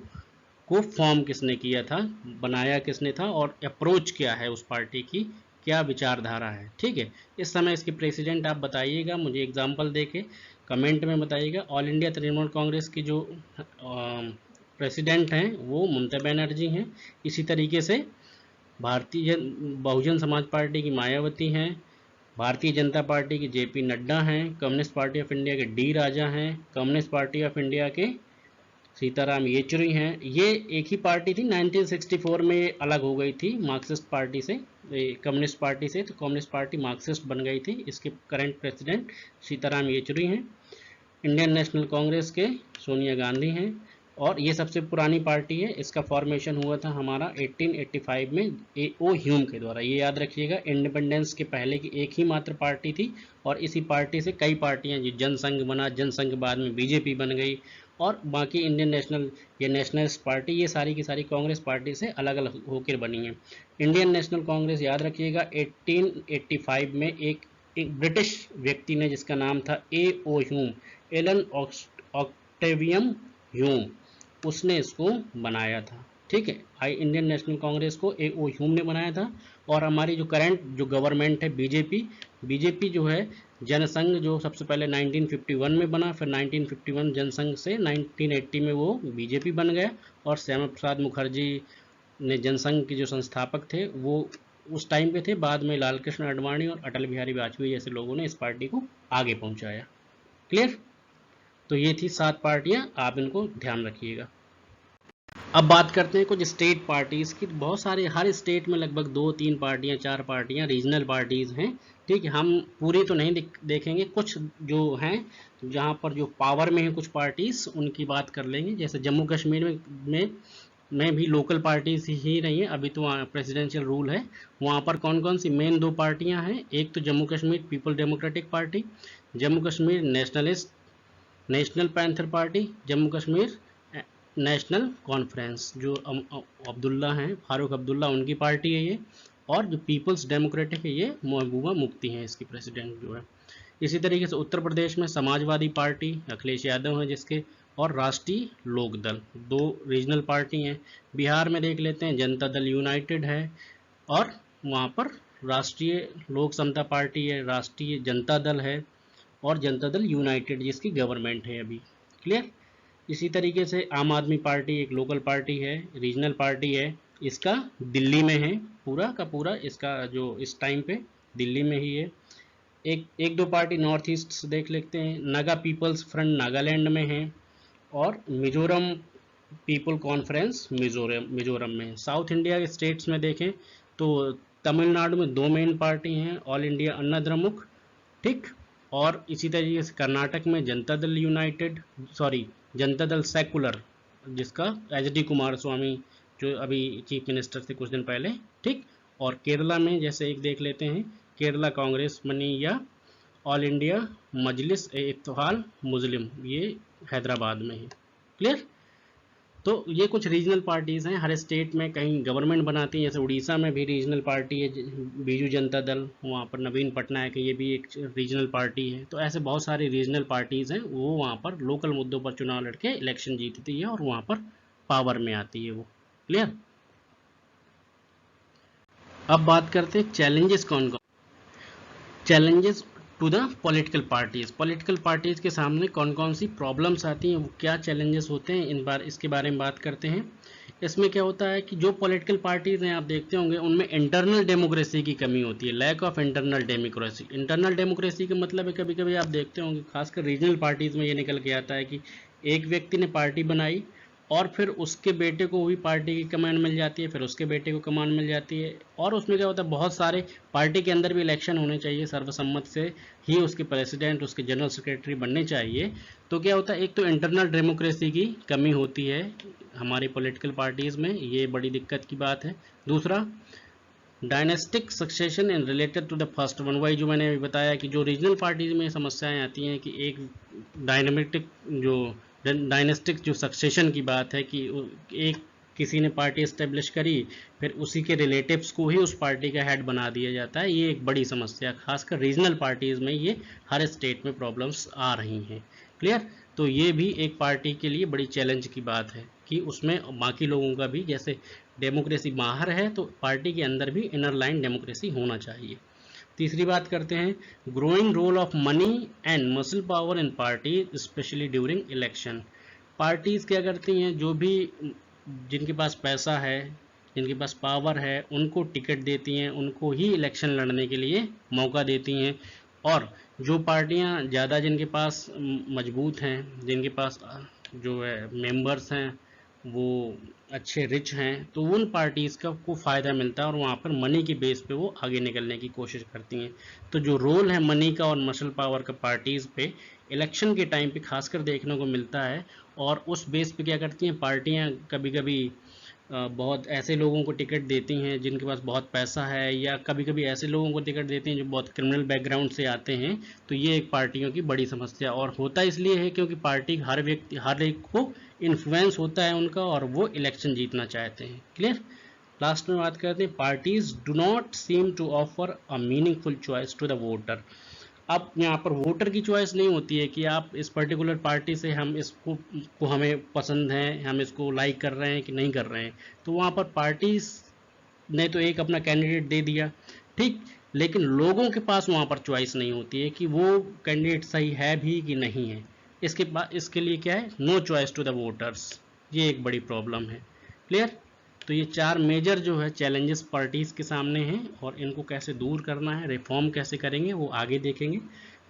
फॉर्म किसने किया था, बनाया किसने था, और अप्रोच क्या है उस पार्टी की, क्या विचारधारा है। ठीक है, इस समय इसके प्रेसिडेंट आप बताइएगा, मुझे एग्जांपल देके कमेंट में बताइएगा। ऑल इंडिया तृणमूल कांग्रेस की जो प्रेसिडेंट हैं वो ममता बनर्जी हैं। इसी तरीके से बहुजन समाज पार्टी की मायावती हैं, भारतीय जनता पार्टी की JP नड्डा हैं, कम्युनिस्ट पार्टी ऑफ इंडिया के D राजा हैं, कम्युनिस्ट पार्टी ऑफ इंडिया के सीताराम येचुरी हैं। ये एक ही पार्टी थी, 1964 में अलग हो गई थी मार्क्सिस्ट पार्टी से, कम्युनिस्ट पार्टी से, तो कम्युनिस्ट पार्टी मार्क्सिस्ट बन गई थी। इसके करंट प्रेसिडेंट सीताराम येचुरी हैं। इंडियन नेशनल कांग्रेस के सोनिया गांधी हैं, और ये सबसे पुरानी पार्टी है। इसका फॉर्मेशन हुआ था हमारा 1885 में A.O. ह्यूम के द्वारा। ये याद रखिएगा, इंडिपेंडेंस के पहले की एक ही मात्र पार्टी थी, और इसी पार्टी से कई पार्टियां, जो जनसंघ बना, जनसंघ बाद में BJP बन गई, और बाकी इंडियन नेशनल, ये नेशनलिस्ट पार्टी, ये सारी की सारी कांग्रेस पार्टी से अलग अलग होकर बनी है। इंडियन नेशनल कांग्रेस याद रखिएगा 1885 में एक ब्रिटिश व्यक्ति ने, जिसका नाम था A.O. ह्यूम, एलन ऑक्टेवियम ह्यूम, उसने इसको बनाया था। ठीक है, इंडियन नेशनल कांग्रेस को A.O. ह्यूम ने बनाया था। और हमारी जो करंट जो गवर्नमेंट है बीजेपी जो है, जनसंघ जो सबसे पहले 1951 में बना, फिर 1951 जनसंघ से 1980 में वो BJP बन गया, और श्यामा प्रसाद मुखर्जी ने जनसंघ के जो संस्थापक थे वो उस टाइम पे थे। बाद में लाल कृष्ण आडवाणी और अटल बिहारी वाजपेयी जैसे लोगों ने इस पार्टी को आगे पहुंचाया। क्लियर? तो ये थी 7 पार्टियां, आप इनको ध्यान रखिएगा। अब बात करते हैं कुछ स्टेट पार्टीज की। बहुत सारे, हर स्टेट में लगभग 2-3 पार्टियां, 4 पार्टियां रीजनल पार्टीज हैं। ठीक है, हम पूरी तो नहीं देखेंगे, कुछ जो हैं जहां पर जो पावर में है कुछ पार्टीज, उनकी बात कर लेंगे। जैसे जम्मू कश्मीर में भी लोकल पार्टीज ही रही हैं, अभी तो प्रेसिडेंशियल रूल है। वहाँ पर कौन कौन सी मेन 2 पार्टियां हैं? एक तो Jammu Kashmir people democratic party, Jammu Kashmir national panther party, Jammu Kashmir national conference, जो अब्दुल्ला हैं, फारूक अब्दुल्ला, उनकी पार्टी है ये। और जो पीपल्स डेमोक्रेटिक है, ये महबूबा मुफ्ती हैं इसकी प्रेसिडेंट जो है। इसी तरीके से उत्तर प्रदेश में समाजवादी पार्टी, अखिलेश यादव हैं जिसके, और राष्ट्रीय लोकदल, 2 रीजनल पार्टी हैं। बिहार में देख लेते हैं, जनता दल यूनाइटेड है, और वहाँ पर राष्ट्रीय लोक समता पार्टी है, राष्ट्रीय जनता दल है, और जनता दल यूनाइटेड जिसकी गवर्नमेंट है अभी। क्लियर? इसी तरीके से आम आदमी पार्टी एक लोकल पार्टी है, रीजनल पार्टी है, इसका दिल्ली में है, पूरा का पूरा इसका जो इस टाइम पे दिल्ली में ही है। एक दो पार्टी नॉर्थ ईस्ट से देख लेते हैं, नागा पीपल्स फ्रंट नागालैंड में है, और मिजोरम पीपल कॉन्फ्रेंस मिजोरम में। साउथ इंडिया के स्टेट्स में देखें तो तमिलनाडु में 2 मेन पार्टी हैं, ऑल इंडिया अन्ना द्रमुक, ठीक, और इसी तरीके से कर्नाटक में जनता दल सेकुलर, जिसका HD कुमार स्वामी जो अभी चीफ मिनिस्टर थे कुछ दिन पहले, ठीक। और केरला में जैसे एक देख लेते हैं, केरला कांग्रेस मनी या ऑल इंडिया मजलिस ए इत्तेहाद मुस्लिम, ये हैदराबाद में है। क्लियर? तो ये कुछ रीजनल पार्टीज़ हैं, हर स्टेट में कहीं गवर्नमेंट बनाती है। जैसे उड़ीसा में भी रीजनल पार्टी है, बीजू जनता दल, वहाँ पर नवीन पटनायक है, ये भी एक रीजनल पार्टी है। तो ऐसे बहुत सारी रीजनल पार्टीज़ हैं, वो वहाँ पर लोकल मुद्दों पर चुनाव लड़के इलेक्शन जीतती है और वहाँ पर पावर में आती है वो। क्लियर? अब बात करते हैं चैलेंजेस कौन कौन। Challenges to the political parties के सामने कौन कौन सी प्रॉब्लम्स आती हैं, वो क्या चैलेंजेस होते हैं, इसके बारे में बात करते हैं। इसमें क्या होता है कि जो पॉलिटिकल पार्टीज हैं आप देखते होंगे उनमें इंटरनल डेमोक्रेसी की कमी होती है, lack of internal democracy. Internal democracy का मतलब है, कभी कभी आप देखते होंगे खासकर रीजनल पार्टीज में ये निकल के आता है कि एक व्यक्ति ने पार्टी बनाई और फिर उसके बेटे को भी पार्टी की कमान मिल जाती है, फिर उसके बेटे को कमान मिल जाती है, और उसमें क्या होता है, बहुत सारे पार्टी के अंदर भी इलेक्शन होने चाहिए, सर्वसम्मत से ही उसके प्रेसिडेंट, उसके जनरल सेक्रेटरी बनने चाहिए। तो क्या होता है, एक तो इंटरनल डेमोक्रेसी की कमी होती है हमारी पॉलिटिकल पार्टीज़ में, ये बड़ी दिक्कत की बात है। दूसरा, dynastic succession in related to the first one, वही जो मैंने अभी बताया कि जो रीजनल पार्टीज में समस्याएं आती हैं कि एक डायनेस्टिक जो सक्सेशन की बात है कि एक किसी ने पार्टी इस्टेब्लिश करी, फिर उसी के रिलेटिव्स को ही उस पार्टी का हेड बना दिया जाता है। ये एक बड़ी समस्या, खासकर रीजनल पार्टीज में ये हर स्टेट में प्रॉब्लम्स आ रही हैं। क्लियर? तो ये भी एक पार्टी के लिए बड़ी चैलेंज की बात है कि उसमें बाकी लोगों का भी, जैसे डेमोक्रेसी बाहर है तो पार्टी के अंदर भी इनर लाइन डेमोक्रेसी होना चाहिए। तीसरी बात करते हैं, growing role of money and muscle power in party specially during election. Parties क्या करती हैं, जो भी जिनके पास पैसा है, जिनके पास पावर है, उनको टिकट देती हैं, उनको ही इलेक्शन लड़ने के लिए मौका देती हैं। और जो पार्टियां ज़्यादा जिनके पास मजबूत हैं, जिनके पास जो है मेंबर्स हैं वो अच्छे रिच हैं, तो उन पार्टीज़ का को फ़ायदा मिलता है और वहाँ पर मनी की बेस पे वो आगे निकलने की कोशिश करती हैं। तो जो रोल है मनी का और मसल पावर का पार्टीज़ पे इलेक्शन के टाइम पे खासकर देखने को मिलता है। और उस बेस पे क्या करती हैं पार्टियां, कभी कभी बहुत ऐसे लोगों को टिकट देती हैं जिनके पास बहुत पैसा है, या कभी कभी ऐसे लोगों को टिकट देती हैं जो बहुत क्रिमिनल बैकग्राउंड से आते हैं। तो ये एक पार्टियों की बड़ी समस्या, और होता इसलिए है क्योंकि पार्टी हर एक को इन्फ्लुएंस होता है उनका, और वो इलेक्शन जीतना चाहते हैं। क्लियर? लास्ट में बात करते हैं, parties do not seem to offer a meaningful choice to the voter. अब यहाँ पर वोटर की चॉइस नहीं होती है कि आप इस पर्टिकुलर पार्टी से हम इसको को हमें पसंद है, हम इसको लाइक कर रहे हैं कि नहीं कर रहे हैं। तो वहाँ पर पार्टीज ने तो एक अपना कैंडिडेट दे दिया, ठीक, लेकिन लोगों के पास वहाँ पर चॉइस नहीं होती है कि वो कैंडिडेट सही है भी कि नहीं है। इसके लिए क्या है, no choice to the voters, ये एक बड़ी प्रॉब्लम है। क्लियर? तो ये 4 मेजर जो है चैलेंजेस पार्टीज़ के सामने हैं और इनको कैसे दूर करना है, रिफॉर्म कैसे करेंगे वो आगे देखेंगे।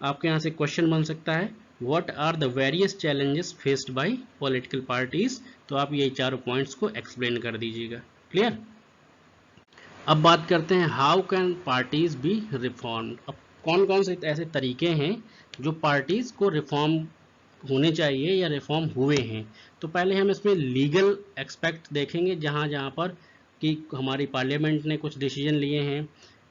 आपके यहाँ से क्वेश्चन बन सकता है what are the various challenges faced by political parties, तो आप ये चारों पॉइंट्स को एक्सप्लेन कर दीजिएगा। क्लियर। अब बात करते हैं how can parties B reformed. अब कौन कौन से ऐसे तरीके हैं जो पार्टीज को रिफॉर्म होने चाहिए या रिफॉर्म हुए हैं। तो पहले हम इसमें लीगल एक्सपेक्ट देखेंगे, जहाँ जहाँ पर कि हमारी पार्लियामेंट ने कुछ डिसीजन लिए हैं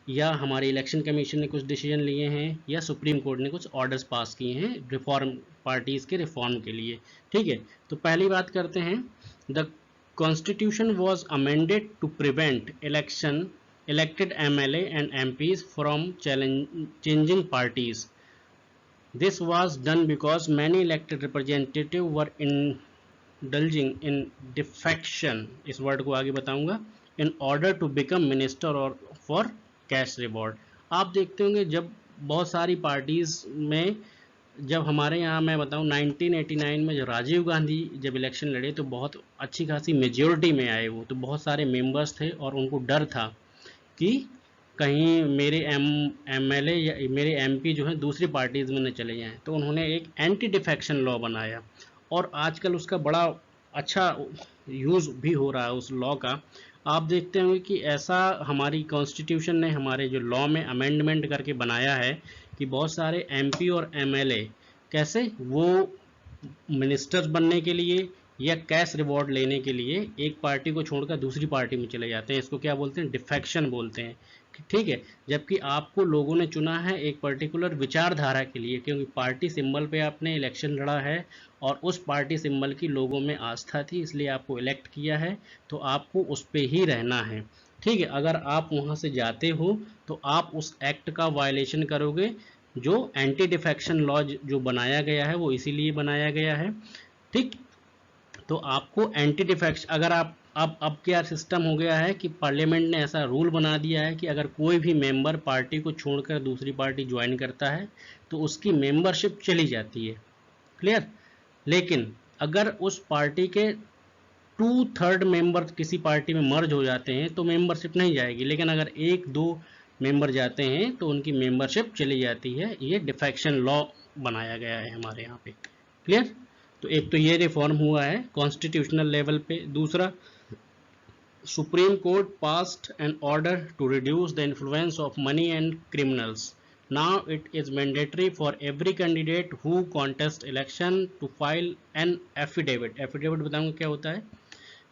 या हमारे इलेक्शन कमीशन ने कुछ डिसीजन लिए हैं या सुप्रीम कोर्ट ने कुछ ऑर्डर्स पास किए हैं रिफॉर्म पार्टीज के रिफॉर्म के लिए। ठीक है, तो पहली बात करते हैं the constitution was amended to prevent elected MLA and MPs from changing parties. This was done because many elected representatives were indulging in defection, इस वर्ड को आगे बताऊंगा, in order to become minister or for cash reward। आप देखते होंगे जब बहुत सारी पार्टीज में, जब हमारे यहाँ मैं बताऊँ 1989 में जब राजीव गांधी जब इलेक्शन लड़े तो बहुत अच्छी खासी मेजोरिटी में आए वो, तो बहुत सारे मेंबर्स थे और उनको डर था कि कहीं मेरे MLA या मेरे MP जो हैं दूसरी पार्टीज़ में न चले जाएं, तो उन्होंने एक एंटी डिफेक्शन लॉ बनाया और आजकल उसका बड़ा अच्छा यूज़ भी हो रहा है उस लॉ का। आप देखते होंगे कि ऐसा हमारी कॉन्स्टिट्यूशन ने हमारे जो लॉ में अमेंडमेंट करके बनाया है कि बहुत सारे MP और MLA कैसे वो मिनिस्टर्स बनने के लिए या कैश रिवॉर्ड लेने के लिए एक पार्टी को छोड़कर दूसरी पार्टी में चले जाते हैं। इसको क्या बोलते हैं, डिफेक्शन बोलते हैं। ठीक है, जबकि आपको लोगों ने चुना है एक पर्टिकुलर विचारधारा के लिए, क्योंकि पार्टी सिंबल पे आपने इलेक्शन लड़ा है और उस पार्टी सिंबल की लोगों में आस्था थी, इसलिए आपको इलेक्ट किया है, तो आपको उस पे ही रहना है। ठीक है, अगर आप वहाँ से जाते हो तो आप उस एक्ट का वायलेशन करोगे। जो एंटी डिफेक्शन लॉ जो बनाया गया है वो इसीलिए बनाया गया है। ठीक, तो आपको एंटी डिफेक्शन, अगर आप अब क्या सिस्टम हो गया है कि पार्लियामेंट ने ऐसा रूल बना दिया है कि अगर कोई भी मेंबर पार्टी को छोड़कर दूसरी पार्टी ज्वाइन करता है तो उसकी मेंबरशिप चली जाती है। क्लियर। लेकिन अगर उस पार्टी के 2/3 मेंबर किसी पार्टी में मर्ज हो जाते हैं तो मेंबरशिप नहीं जाएगी, लेकिन अगर 1-2 मेंबर जाते हैं तो उनकी मेंबरशिप चली जाती है। ये डिफेक्शन लॉ बनाया गया है हमारे यहाँ पे। क्लियर। तो एक तो ये रिफॉर्म हुआ है कॉन्स्टिट्यूशनल लेवल पे। दूसरा, supreme court passed an order to reduce the influence of money and criminals. Now it is mandatory for every candidate who contest election to file an affidavit. Affidavit बताऊंगा क्या होता है,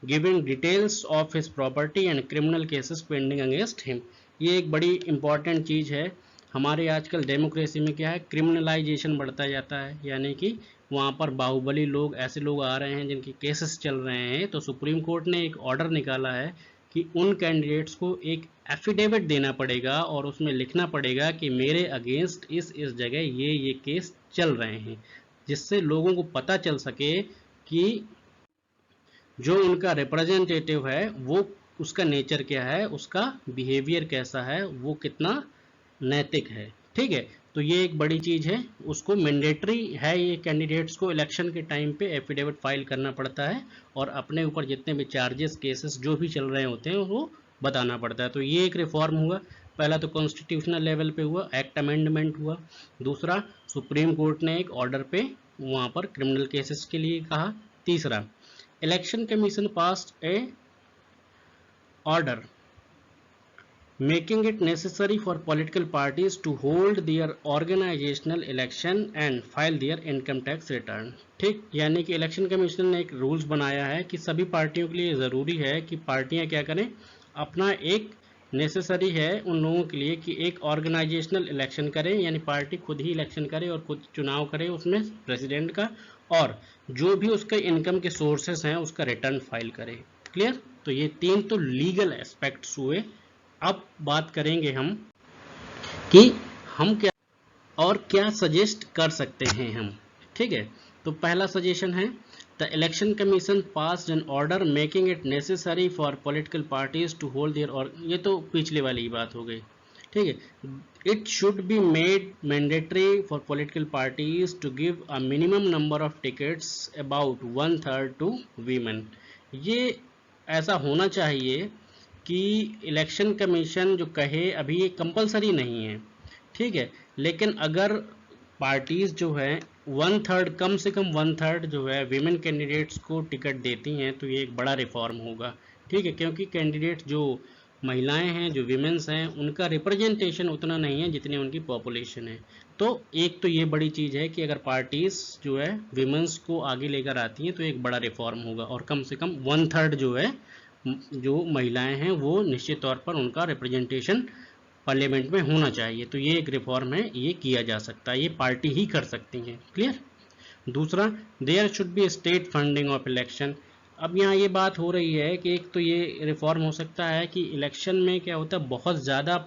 giving details of his property and criminal cases pending against him. ये एक बड़ी इंपॉर्टेंट चीज़ है। हमारे आजकल डेमोक्रेसी में क्या है, क्रिमिनलाइजेशन बढ़ता जाता है, यानी कि वहाँ पर बाहुबली लोग, ऐसे लोग आ रहे हैं जिनके केसेस चल रहे हैं। तो सुप्रीम कोर्ट ने एक ऑर्डर निकाला है कि उन कैंडिडेट्स को एक एफिडेविट देना पड़ेगा और उसमें लिखना पड़ेगा कि मेरे अगेंस्ट इस जगह ये केस चल रहे हैं, जिससे लोगों को पता चल सके कि जो उनका रिप्रेजेंटेटिव है वो उसका नेचर क्या है, उसका बिहेवियर कैसा है, वो कितना नैतिक है। ठीक है, तो ये एक बड़ी चीज़ है, उसको मैंडेटरी है ये कैंडिडेट्स को इलेक्शन के टाइम पे एफिडेविट फाइल करना पड़ता है और अपने ऊपर जितने भी चार्जेस केसेस जो भी चल रहे होते हैं वो बताना पड़ता है। तो ये एक रिफॉर्म हुआ। पहला तो कॉन्स्टिट्यूशनल लेवल पे हुआ, एक्ट अमेंडमेंट हुआ। दूसरा, सुप्रीम कोर्ट ने एक ऑर्डर पे वहाँ पर क्रिमिनल केसेस के लिए कहा। तीसरा, election commission passed A order making it necessary for political parties to hold their organizational election and file their income tax return। ठीक, यानी कि इलेक्शन कमीशन ने एक रूल्स बनाया है कि सभी पार्टियों के लिए ज़रूरी है कि पार्टियां क्या करें, अपना एक नेसेसरी है उन लोगों के लिए कि एक ऑर्गेनाइजेशनल इलेक्शन करें, यानी पार्टी खुद ही इलेक्शन करे और खुद चुनाव करे उसमें प्रेसिडेंट का, और जो भी उसके इनकम के सोर्सेस हैं उसका रिटर्न फाइल करे। क्लियर। तो ये 3 तो लीगल एस्पेक्ट्स हुए। अब बात करेंगे हम कि हम क्या और क्या सजेस्ट कर सकते हैं हम। ठीक है, तो पहला सजेशन है the election commission passed an order making it necessary for political parties to hold their, और ये तो पिछले वाली ही बात हो गई। ठीक है, it should be made mandatory for political parties to give a minimum number of tickets about 1/3 to women. ये ऐसा होना चाहिए कि इलेक्शन कमीशन जो कहे, अभी ये कंपलसरी नहीं है, ठीक है, लेकिन अगर पार्टीज जो है 1/3, कम से कम 1/3 जो है विमेन कैंडिडेट्स को टिकट देती हैं तो ये एक बड़ा रिफॉर्म होगा, ठीक है, क्योंकि कैंडिडेट जो महिलाएं हैं, जो विमेंस हैं, उनका रिप्रेजेंटेशन उतना नहीं है जितनी उनकी पॉपुलेशन है। तो एक तो ये बड़ी चीज़ है कि अगर पार्टीज जो है विमेंस को आगे लेकर आती हैं तो एक बड़ा रिफॉर्म होगा, और कम से कम 1/3 जो है जो महिलाएं हैं वो निश्चित तौर पर उनका रिप्रेजेंटेशन पार्लियामेंट में होना चाहिए। तो ये एक रिफॉर्म है, ये किया जा सकता है, ये पार्टी ही कर सकती हैं। क्लियर। दूसरा, there should be state funding of election. अब यहाँ ये बात हो रही है कि एक तो ये रिफॉर्म हो सकता है कि इलेक्शन में क्या होता है, बहुत ज़्यादा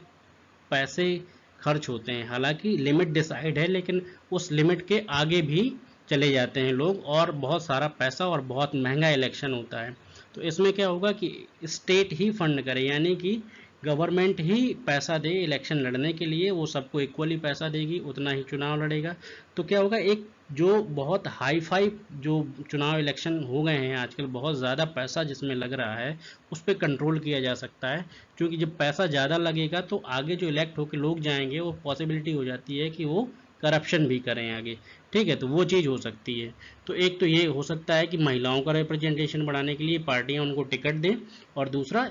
पैसे खर्च होते हैं, हालांकि लिमिट डिसाइड है लेकिन उस लिमिट के आगे भी चले जाते हैं लोग, और बहुत सारा पैसा और बहुत महंगा इलेक्शन होता है। तो इसमें क्या होगा कि स्टेट ही फंड करे, यानी कि गवर्नमेंट ही पैसा दे इलेक्शन लड़ने के लिए, वो सबको इक्वली पैसा देगी, उतना ही चुनाव लड़ेगा। तो क्या होगा, एक जो बहुत हाई फाई जो चुनाव इलेक्शन हो गए हैं आजकल, बहुत ज़्यादा पैसा जिसमें लग रहा है, उस पर कंट्रोल किया जा सकता है, क्योंकि जब पैसा ज़्यादा लगेगा तो आगे जो इलेक्ट होकर लोग जाएंगे वो पॉसिबिलिटी हो जाती है कि वो करप्शन भी करें आगे, ठीक है, तो वो चीज़ हो सकती है। तो एक तो ये हो सकता है कि महिलाओं का रिप्रेजेंटेशन बढ़ाने के लिए पार्टियां उनको टिकट दें, और दूसरा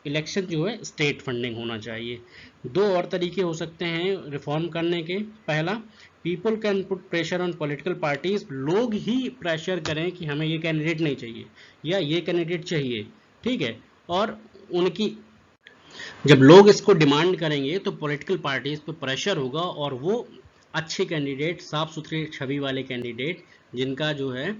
इलेक्शन जो है स्टेट फंडिंग होना चाहिए। दो और तरीके हो सकते हैं रिफॉर्म करने के। पहला, people can put pressure on political parties, लोग ही प्रेशर करें कि हमें ये कैंडिडेट नहीं चाहिए या ये कैंडिडेट चाहिए, ठीक है, और उनकी जब लोग इसको डिमांड करेंगे तो पॉलिटिकल पार्टीज पे प्रेशर होगा, और वो अच्छे कैंडिडेट, साफ सुथरे छवि वाले कैंडिडेट, जिनका जो है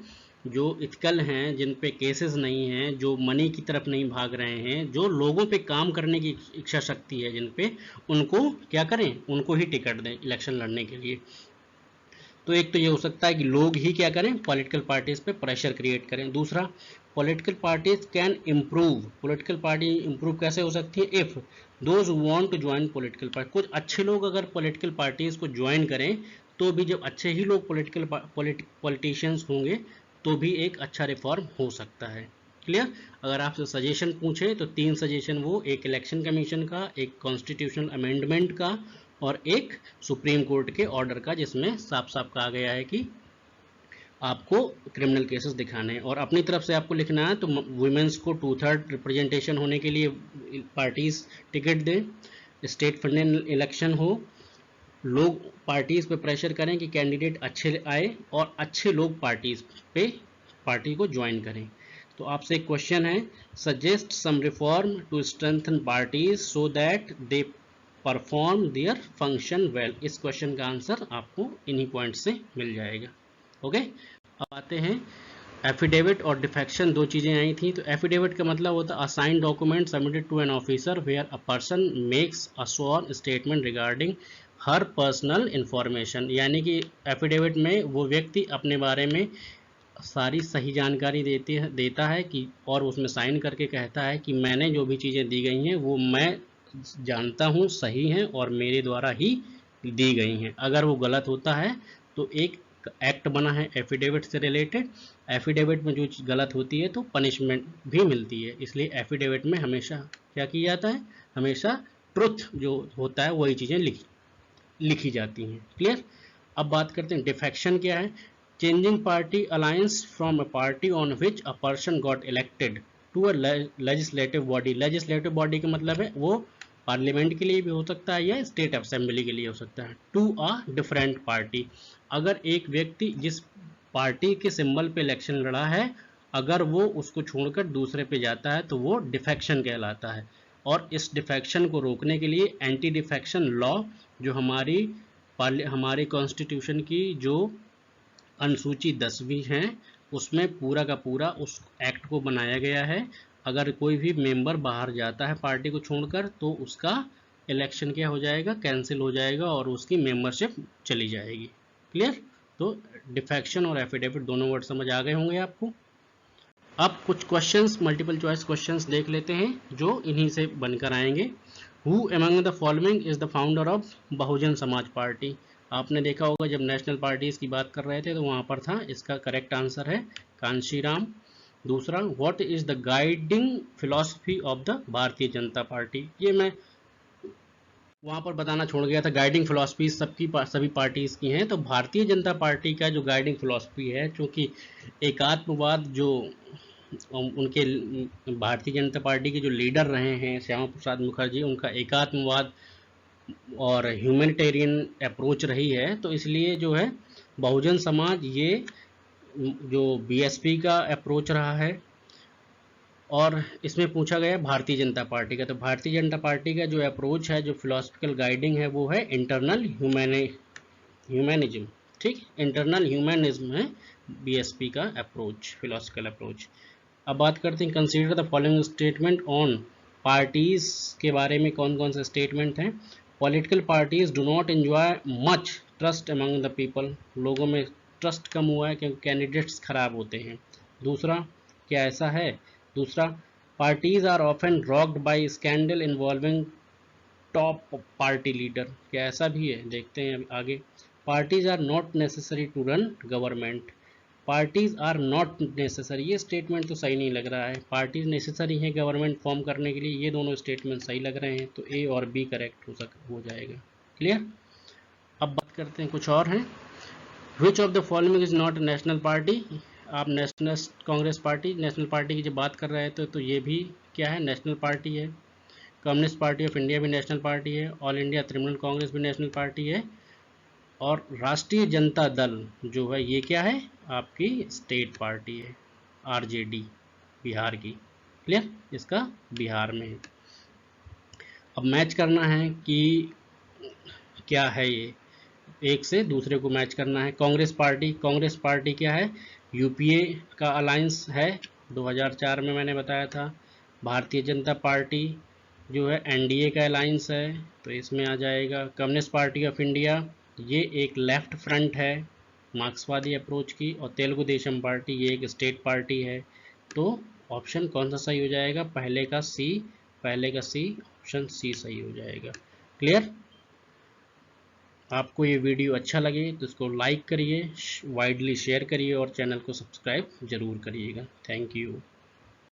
जो इथिकल हैं, जिन पे केसेस नहीं हैं, जो मनी की तरफ नहीं भाग रहे हैं, जो लोगों पे काम करने की इच्छा शक्ति है जिन पे, उनको क्या करें, उनको ही टिकट दें इलेक्शन लड़ने के लिए। तो एक तो ये हो सकता है कि लोग ही क्या करें, पॉलिटिकल पार्टीज पे प्रेशर क्रिएट करें। दूसरा, political parties can improve, political party improve कैसे हो सकती है, if those want to join political party, कुछ अच्छे लोग अगर पॉलिटिकल पार्टीज को ज्वाइन करें तो भी, जब अच्छे ही लोग पॉलिटिशियंस होंगे तो भी एक अच्छा रिफॉर्म हो सकता है। क्लियर। अगर आपसे सजेशन पूछे तो 3 सजेशन, वो एक इलेक्शन कमीशन का, एक कॉन्स्टिट्यूशनल अमेंडमेंट का, और एक सुप्रीम कोर्ट के ऑर्डर का, जिसमें साफ साफ कहा गया है कि आपको क्रिमिनल केसेस दिखाने हैं, और अपनी तरफ से आपको लिखना है। तो वुमेन्स को 2/3 रिप्रेजेंटेशन होने के लिए पार्टीज टिकट दें, स्टेट फंडेड इलेक्शन हो, लोग पार्टीज पे प्रेशर करें कि कैंडिडेट अच्छे आए, और अच्छे लोग पार्टीज पे पार्टी को ज्वाइन करें। तो आपसे एक क्वेश्चन है, suggest some reform to strengthen parties so that they perform their function well. इस क्वेश्चन का आंसर आपको इन्हीं पॉइंट से मिल जाएगा। ओके। अब आते हैं एफिडेविट और डिफेक्शन, दो चीज़ें आई थी। तो एफिडेविट का मतलब होता है a signed document submitted to an officer where a person makes a sworn statement regarding her personal information, यानी कि एफिडेविट में वो व्यक्ति अपने बारे में सारी सही जानकारी देता है कि, और उसमें साइन करके कहता है कि मैंने जो भी चीज़ें दी गई हैं वो मैं जानता हूँ सही हैं और मेरे द्वारा ही दी गई हैं। अगर वो गलत होता है तो एक एक्ट बना है एफिडेविट से रिलेटेड, एफिडेविट में जो चीज़ गलत होती है तो पनिशमेंट भी मिलती है, इसलिए एफिडेविट में हमेशा क्या किया जाता है, हमेशा ट्रुथ जो होता है वही चीज़ें लिखी जाती हैं। क्लियर। अब बात करते हैं डिफेक्शन क्या है। Changing party alliance from a party on which a person got elected to a legislative body. Legislative body का मतलब है वो पार्लियामेंट के लिए भी हो सकता है या स्टेट असेंबली के लिए हो सकता है। टू अ डिफरेंट पार्टी, अगर एक व्यक्ति जिस पार्टी के सिंबल पे इलेक्शन लड़ा है, अगर वो उसको छोड़कर दूसरे पे जाता है तो वो डिफेक्शन कहलाता है। और इस डिफेक्शन को रोकने के लिए एंटी डिफेक्शन लॉ, जो हमारी कॉन्स्टिट्यूशन की जो अनुसूची 10वीं है, उसमें पूरा का पूरा उस एक्ट को बनाया गया है। अगर कोई भी मेंबर बाहर जाता है पार्टी को छोड़कर तो उसका इलेक्शन क्या हो जाएगा, कैंसिल हो जाएगा और उसकी मेंबरशिप चली जाएगी। क्लियर। तो डिफेक्शन और एफिडेविट दोनों वर्ड समझ आ गए होंगे आपको। अब कुछ क्वेश्चंस, मल्टीपल चॉइस क्वेश्चंस देख लेते हैं जो इन्हीं से बनकर आएंगे। Who among the following is the founder of Bahujan Samaj Party. आपने देखा होगा जब नेशनल पार्टीज की बात कर रहे थे तो वहां पर था, इसका करेक्ट आंसर है कांशीराम। दूसरा, what is the guiding philosophy of the भारतीय जनता पार्टी, ये मैं वहां पर बताना छोड़ गया था। गाइडिंग फिलॉसफी सभी पार्टीज की हैं, तो भारतीय जनता पार्टी का जो गाइडिंग फिलॉसफी है, चूंकि एकात्मवाद जो उनके भारतीय जनता पार्टी के जो लीडर रहे हैं श्यामा प्रसाद मुखर्जी, उनका एकात्मवाद और ह्यूमैनिटेरियन अप्रोच रही है, तो इसलिए जो है बहुजन समाज ये जो बीएसपी का अप्रोच रहा है। और इसमें पूछा गया भारतीय जनता पार्टी का, तो भारतीय जनता पार्टी का जो अप्रोच है, जो फिलोसफिकल गाइडिंग है, वो है इंटरनल ह्यूमैनिज्म। ठीक, इंटरनल ह्यूमैनिज्म है बीएसपी का अप्रोच, फिलोसफिकल अप्रोच। अब बात करते हैं, consider the following statement on parties के बारे में कौन कौन से स्टेटमेंट हैं। Political parties do not enjoy much trust among the people, लोगों में ट्रस्ट कम हुआ है क्योंकि कैंडिडेट्स खराब होते हैं। दूसरा, क्या ऐसा है? दूसरा, parties are often rocked by scandal involving top party leader, क्या ऐसा भी है? देखते हैं आगे। Parties are not necessary to run government, parties are not necessary, ये स्टेटमेंट तो सही नहीं लग रहा है। पार्टीज नेसेसरी है गवर्नमेंट फॉर्म करने के लिए, ये दोनों स्टेटमेंट सही लग रहे हैं, तो ए और बी करेक्ट हो जाएगा। क्लियर। अब बात करते हैं कुछ और हैं। Which of the following is not national party, आप National Congress Party, national party की जब बात कर रहे थे तो ये भी क्या है? नेशनल पार्टी है। कम्युनिस्ट पार्टी ऑफ इंडिया भी नेशनल पार्टी है, ऑल इंडिया तृणमूल कांग्रेस भी नेशनल पार्टी है, और राष्ट्रीय जनता दल जो है ये क्या है? आपकी स्टेट पार्टी है, आरजेडी बिहार की। क्लियर, इसका बिहार में है। अब मैच करना है कि क्या है ये, एक से दूसरे को मैच करना है। कांग्रेस पार्टी क्या है? यूपीए का अलायंस है, 2004 में मैंने बताया था। भारतीय जनता पार्टी जो है एनडीए का अलायंस है, तो इसमें आ जाएगा। कम्युनिस्ट पार्टी ऑफ इंडिया ये एक लेफ्ट फ्रंट है मार्क्सवादी अप्रोच की, और तेलुगु देशम पार्टी ये एक स्टेट पार्टी है। तो ऑप्शन कौन सा सही हो जाएगा? पहले का सी, ऑप्शन सी सही हो जाएगा। क्लियर। आपको ये वीडियो अच्छा लगे तो इसको लाइक करिए, वाइडली शेयर करिए और चैनल को सब्सक्राइब जरूर करिएगा। Thank you.